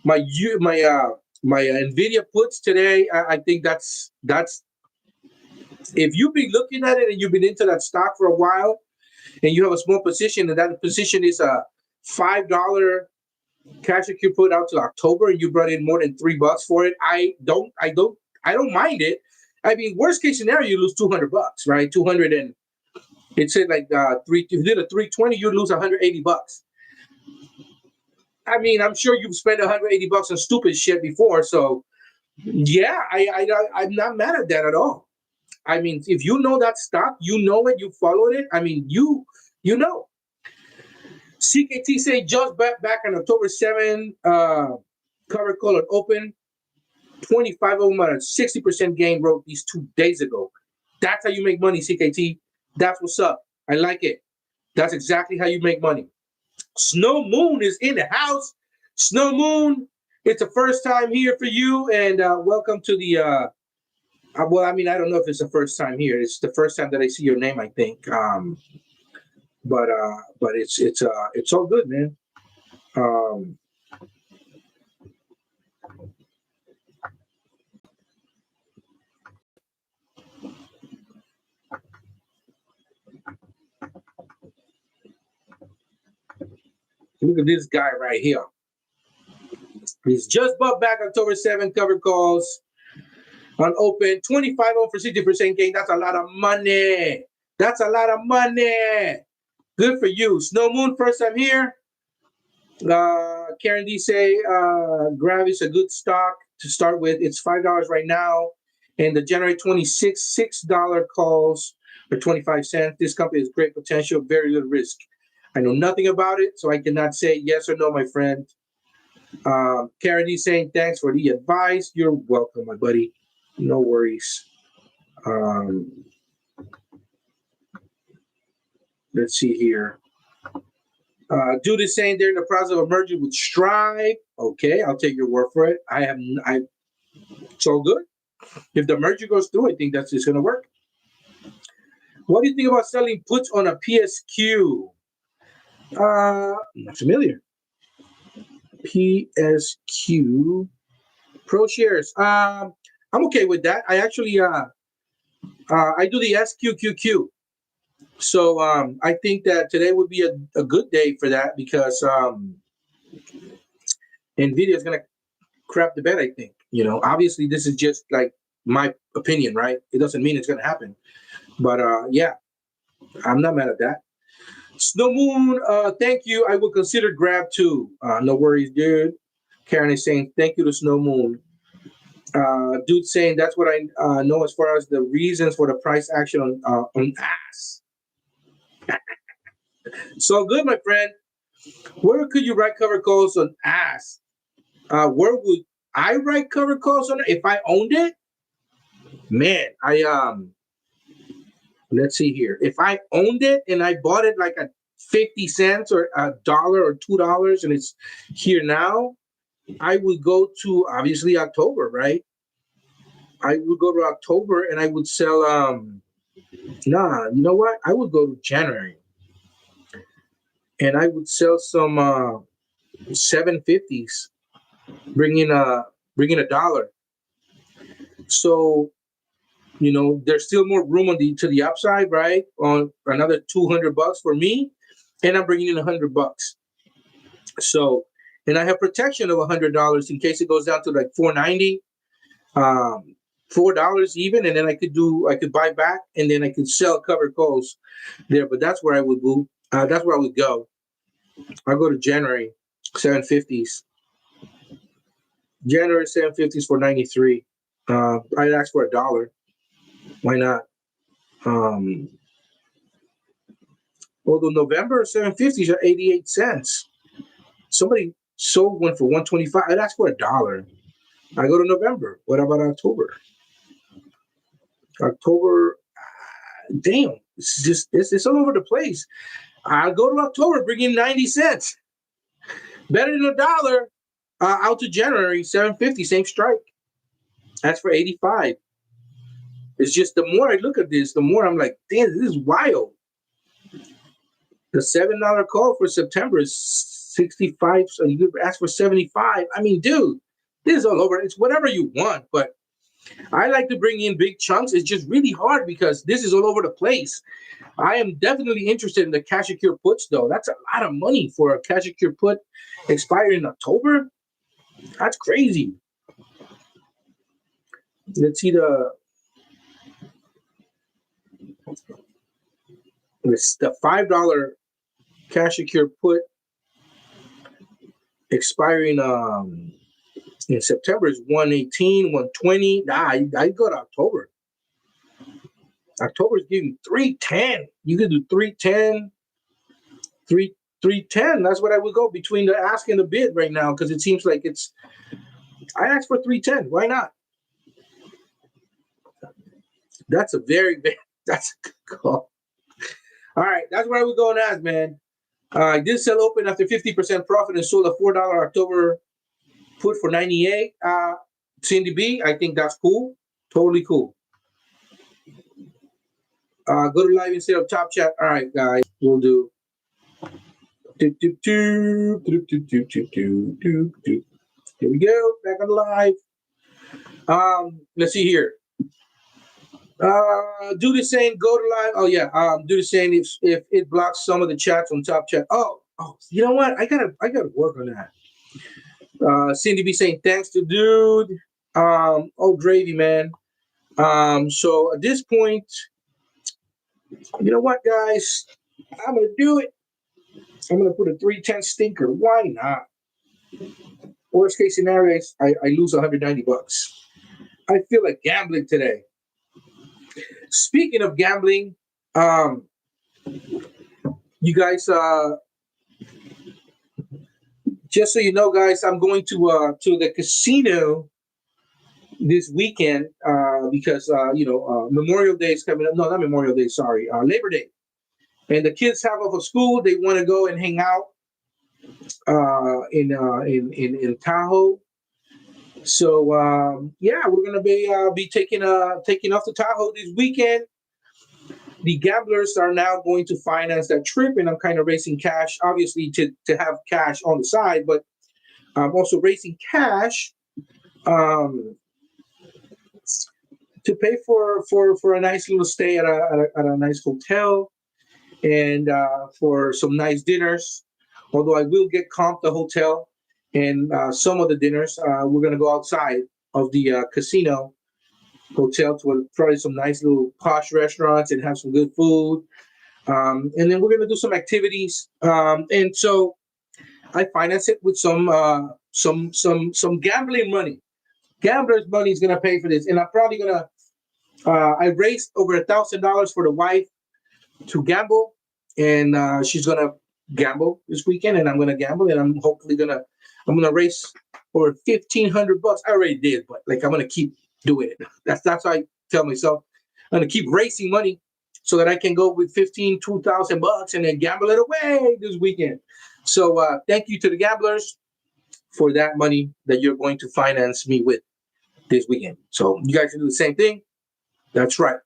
Nvda puts today, I think that's if you've been looking at it and you've been into that stock for a while, and you have a small position, and that position is a $5 cash that you put out till October, and you brought in more than $3 for it. I don't mind it. I mean, worst case scenario, you lose $200, right? 200 and it said like if you did a 320, you'd lose $180. I mean, I'm sure you've spent $180 on stupid shit before, so yeah, I'm not mad at that at all. I mean, if you know that stock, you know it, you followed it. I mean, you know. CKT say just back on October 7, cover call it open. 25 of them at a 60% gain wrote these 2 days ago. That's how you make money, CKT. That's what's up. I like it. That's exactly how you make money. Snow Moon is in the house. Snow Moon, it's the first time here for you, and welcome to the. Well, I mean, I don't know if it's the first time here. It's the first time that I see your name, I think. But it's all good, man. Look at this guy right here. He's just bought back October 7th cover calls on open 25 on for 60% gain. That's a lot of money. That's a lot of money. Good for you. Snow Moon, first time here. Karen D say Grav is a good stock to start with. It's $5 right now, and the January 26 $6 calls for 25 cents. This company has great potential, very good risk. I know nothing about it, so I cannot say yes or no, my friend. Karen D saying thanks for the advice. You're welcome, my buddy. No worries. Let's see here. Dude is saying they're in the process of merging with Stripe. Okay, I'll take your word for it. It's all good. If the merger goes through, I think that's just gonna work. What do you think about selling puts on a PSQ? Not familiar. PSQ Pro Shares. I'm okay with that. I actually I do the SQQQ. So I think that today would be a good day for that because Nvda is gonna crap the bed. I think obviously this is just like my opinion, right? It doesn't mean it's gonna happen, but yeah, I'm not mad at that. Snow Moon, thank you. I will consider grab too. No worries, dude. Karen is saying thank you to Snow Moon. Dude saying that's what I know as far as the reasons for the price action on ass. So good, my friend. Where could you write cover calls on ass? Where would I write cover calls on it if I owned it? Man, let's see here. If I owned it and I bought it like at 50 cents or $1 or $2 and it's here now, I would go to obviously October, right? I would go to October and I would sell you know what? I would go to January and I would sell some 750s, bring in $1. So there's still more room to the upside, right? On another $200 for me, and I'm bringing in $100. So, and I have protection of $100 in case it goes down to like $4.90, $4 even, and then I could buy back, and then I could sell covered calls there. But that's where I would go. That's where I would go. I go to January 750s. January 750s for 93. I'd ask for $1. Why not? Although November 750s are 88 cents. Somebody sold one for 125. I'd ask for $1. I go to November. What about October? October, damn, it's all over the place. I'll go to October, bring in 90 cents. Better than $1. Out to January 750, same strike. That's for 85. It's just the more I look at this, the more I'm like, damn, this is wild. The $7 call for September is 65. So you could ask for 75. I mean, dude, this is all over. It's whatever you want, but I like to bring in big chunks. It's just really hard because this is all over the place. I am definitely interested in the cash secure puts, though. That's a lot of money for a cash secure put expiring in October. That's crazy. Let's see the $5 cash secure put expiring in September is 118, 120. I go to October. October is giving 310. You could do 310, 310. That's what I would go between the ask and the bid right now because it seems like I asked for 310. Why not? That's a that's a good call. All right, that's what I would go and ask, man. I did sell open after 50% profit and sold a $4 October put for 98. Cindy B, I think that's cool. Totally cool. Go to live instead of top chat. All right, guys, we'll do. Here we go. Back on live. Let's see here. Do the same. Go to live. Oh yeah. Do the same if it blocks some of the chats on top chat. Oh, you know what? I gotta work on that. Cindy B saying thanks to dude. Oh gravy man. So at this point, you know what, guys? I'm gonna do it. I'm gonna put a 310 stinker. Why not? Worst case scenario is I lose 190 bucks. I feel like gambling today. Speaking of gambling, you guys, just so you know, guys, I'm going to the casino this weekend because Memorial Day is coming up. No, not Memorial Day. Sorry, Labor Day, and the kids have off of school. They want to go and hang out in Tahoe. So yeah, we're gonna be taking off to Tahoe this weekend. The gamblers are now going to finance that trip, and I'm kind of raising cash, obviously to have cash on the side, but I'm also raising cash to pay for a nice little stay at a nice hotel and for some nice dinners. Although I will get comped the hotel and some of the dinners, we're gonna go outside of the casino hotel to probably some nice little posh restaurants and have some good food. And then we're gonna do some activities. And so I finance it with some gambling money. Gamblers' money is gonna pay for this, and I'm probably gonna. I raised over $1,000 for the wife to gamble, and she's gonna gamble this weekend, and I'm gonna gamble, and I'm gonna raise over 1,500 bucks. I already did, but like I'm gonna keep doing it. That's how I tell myself. I'm gonna keep raising money so that I can go with 2,000 bucks and then gamble it away this weekend. So thank you to the gamblers for that money that you're going to finance me with this weekend. So you guys can do the same thing. That's right.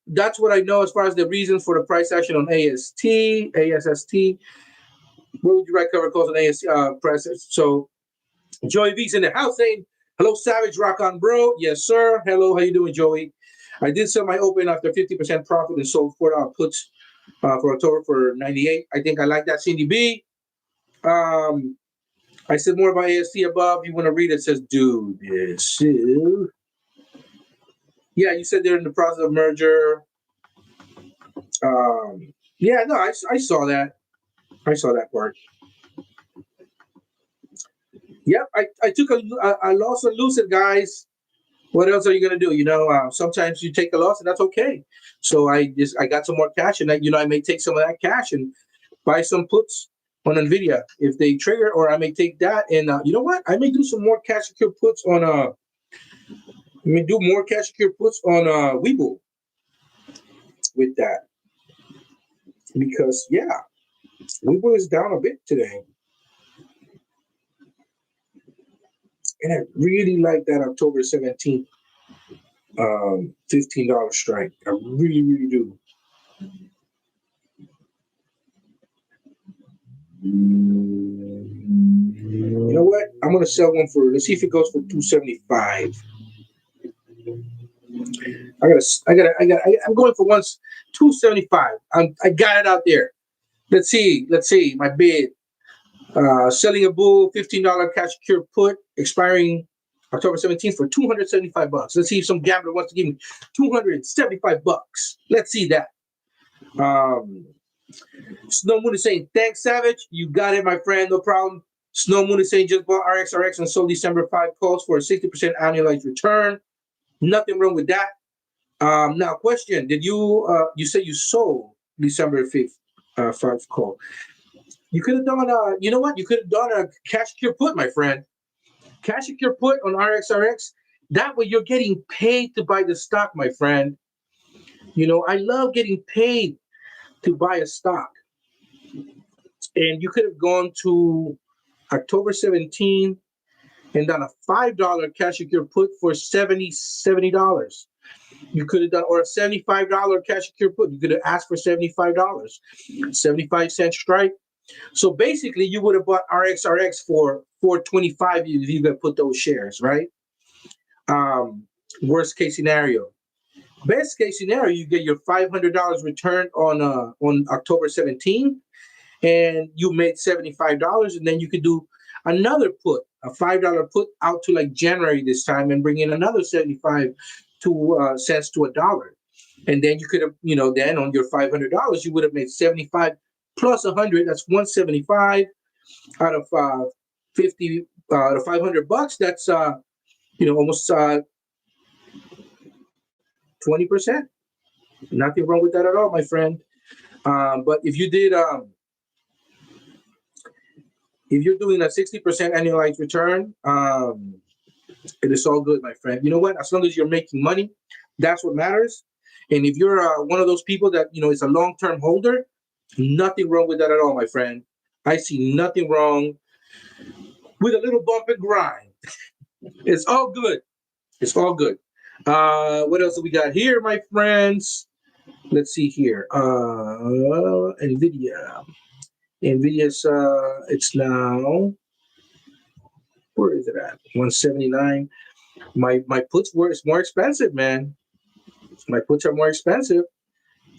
That's what I know as far as the reasons for the price action on ASST. What would you write cover calls on AST prices? So Joey V's in the house saying, hello, Savage, rock on, bro. Yes, sir. Hello, how you doing, Joey? I did sell my open after 50% profit and sold $4 puts for October for 98. I think I like that, Cindy B. I said more about AST above. You want to read it? It says, dude, yes. Yeah, you said they're in the process of merger. Yeah, no, I saw that. I saw that part. Yep, I took a loss and lose it, guys. What else are you gonna do? Sometimes you take a loss and that's okay. So I got some more cash, and I may take some of that cash and buy some puts on Nvda if they trigger, or I may take that and you know what? I may do some more cash secure puts on Webull with that, because yeah, Webull is down a bit today. And I really like that October 17th $15 strike. I really, really do. You know what? I'm gonna sell one let's see if it goes for 275. I'm going for 275. I got it out there. Let's see my bid. Selling a bull $15 cash secure put expiring October 17th for 275 bucks. Let's see if some gambler wants to give me 275 bucks. Let's see that. Snow Moon is saying, thanks, Savage. You got it, my friend. No problem. Snow Moon is saying, just bought RXRX and sold December 5 calls for a 60% annualized return. Nothing wrong with that. Now, question. Did you said you sold December 5th 5 call? You could have done you know what? You could have done a cash secure put, my friend. Cash secure put on RXRX. That way you're getting paid to buy the stock, my friend. I love getting paid to buy a stock. And you could have gone to October 17 and done a $5 cash secure put for $70. You could have done, or a $75 cash secure put. You could have asked for $75, 75-cent strike. So basically, you would have bought RXRX for $4.25 if you could put those shares, right? Worst case scenario. Best case scenario, you get your $500 returned on October 17th, and you made $75, and then you could do another put, a $5 put out to like January this time, and bring in another 75 cents to $1, and then you could have, then on your $500, you would have made 75 plus 100. That's 175 out of 50 out of $500. That's almost 20%. Nothing wrong with that at all, my friend. But if you did, if you're doing a 60% annualized return, it is all good, my friend. You know what? As long as you're making money, that's what matters. And if you're one of those people that is a long-term holder, nothing wrong with that at all, my friend. I see nothing wrong with a little bump and grind. It's all good. It's all good. What else do we got here, my friends? Let's see here. Nvda. Nvidia's it's now, where is it at? 179. My puts were, it's more expensive, man. My puts are more expensive,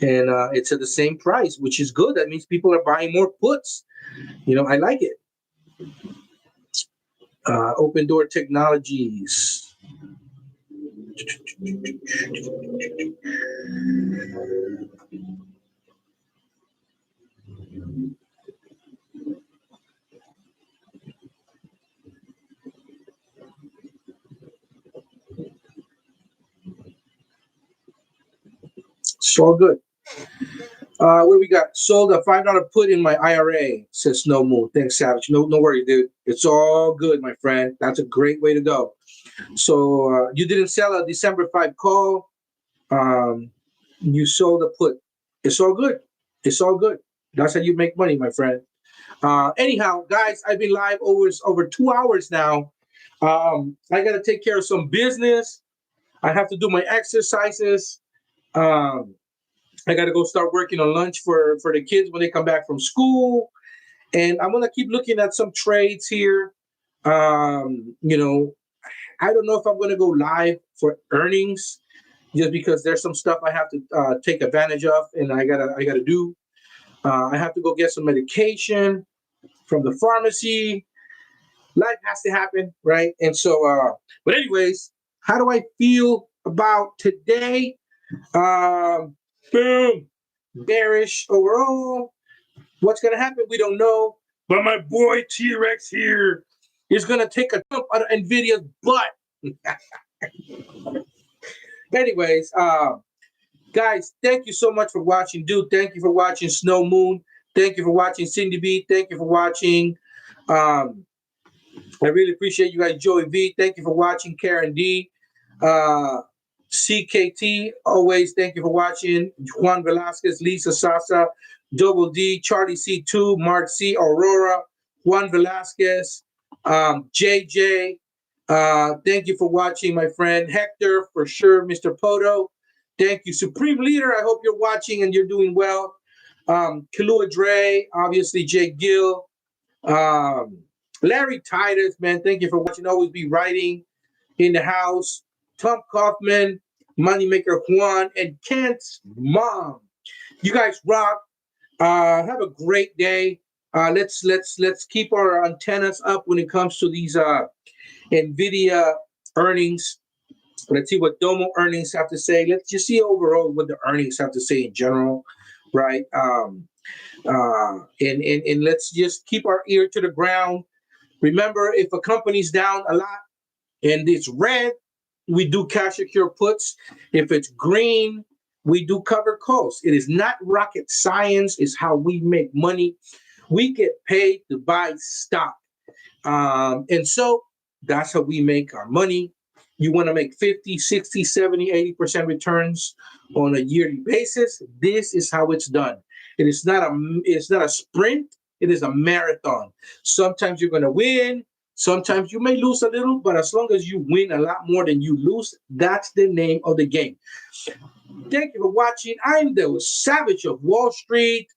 and it's at the same price, which is good. That means people are buying more puts. I like it. Open Door Technologies. It's all good. What do we got? Sold a $5 put in my IRA, says Snow Moon. Thanks, Savage. No worry, dude. It's all good, my friend. That's a great way to go. So you didn't sell a December 5 call. You sold a put. It's all good. It's all good. That's how you make money, my friend. Anyhow, guys, I've been live over 2 hours now. I got to take care of some business. I have to do my exercises. I got to go start working on lunch for the kids when they come back from school. And I'm going to keep looking at some trades here. I don't know if I'm going to go live for earnings, just because there's some stuff I have to take advantage of, and I gotta do. I have to go get some medication from the pharmacy. Life has to happen, right? And so, but anyways, how do I feel about today? Boom, bearish overall. What's gonna happen? We don't know. But my boy T-Rex here is gonna take a jump out of Nvidia's butt. Anyways, guys, thank you so much for watching, dude. Thank you for watching, Snow Moon. Thank you for watching, Cindy B. Thank you for watching. I really appreciate you guys, Joey V. Thank you for watching, Karen D. CKT, always thank you for watching. Juan Velasquez, Lisa Sasa, Double D, Charlie C2, Mark C, Aurora, Juan Velasquez, JJ. Thank you for watching, my friend. Hector, for sure. Mr. Poto, thank you. Supreme Leader, I hope you're watching and you're doing well. Kalua Dre, obviously Jake Gill. Larry Titus, man, thank you for watching. Always be writing in the house. Tom Kaufman, Moneymaker Juan, and Kent's mom. You guys rock. Have a great day. Let's keep our antennas up when it comes to these Nvidia earnings. Let's see what Domo earnings have to say. Let's just see overall what the earnings have to say in general, right? And let's just keep our ear to the ground. Remember, if a company's down a lot and it's red, we do cash secure puts. If it's green, we do cover calls. It is not rocket science. It's how we make money. We get paid to buy stock. And so that's how we make our money. You want to make 50, 60, 70, 80% returns on a yearly basis. This is how it's done. It's not a sprint. It is a marathon. Sometimes you're going to win. Sometimes you may lose a little, but as long as you win a lot more than you lose, that's the name of the game. Thank you for watching. I'm the Savage of Wall Street.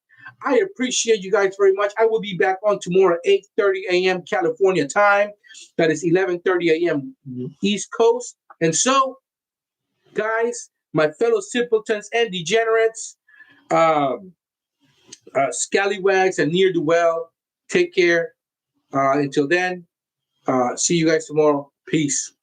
I appreciate you guys very much. I will be back on tomorrow at 8:30 a.m. California time. That is 11:30 a.m. East Coast. And so, guys, my fellow simpletons and degenerates, scallywags and near do well, take care. Until then, see you guys tomorrow. Peace.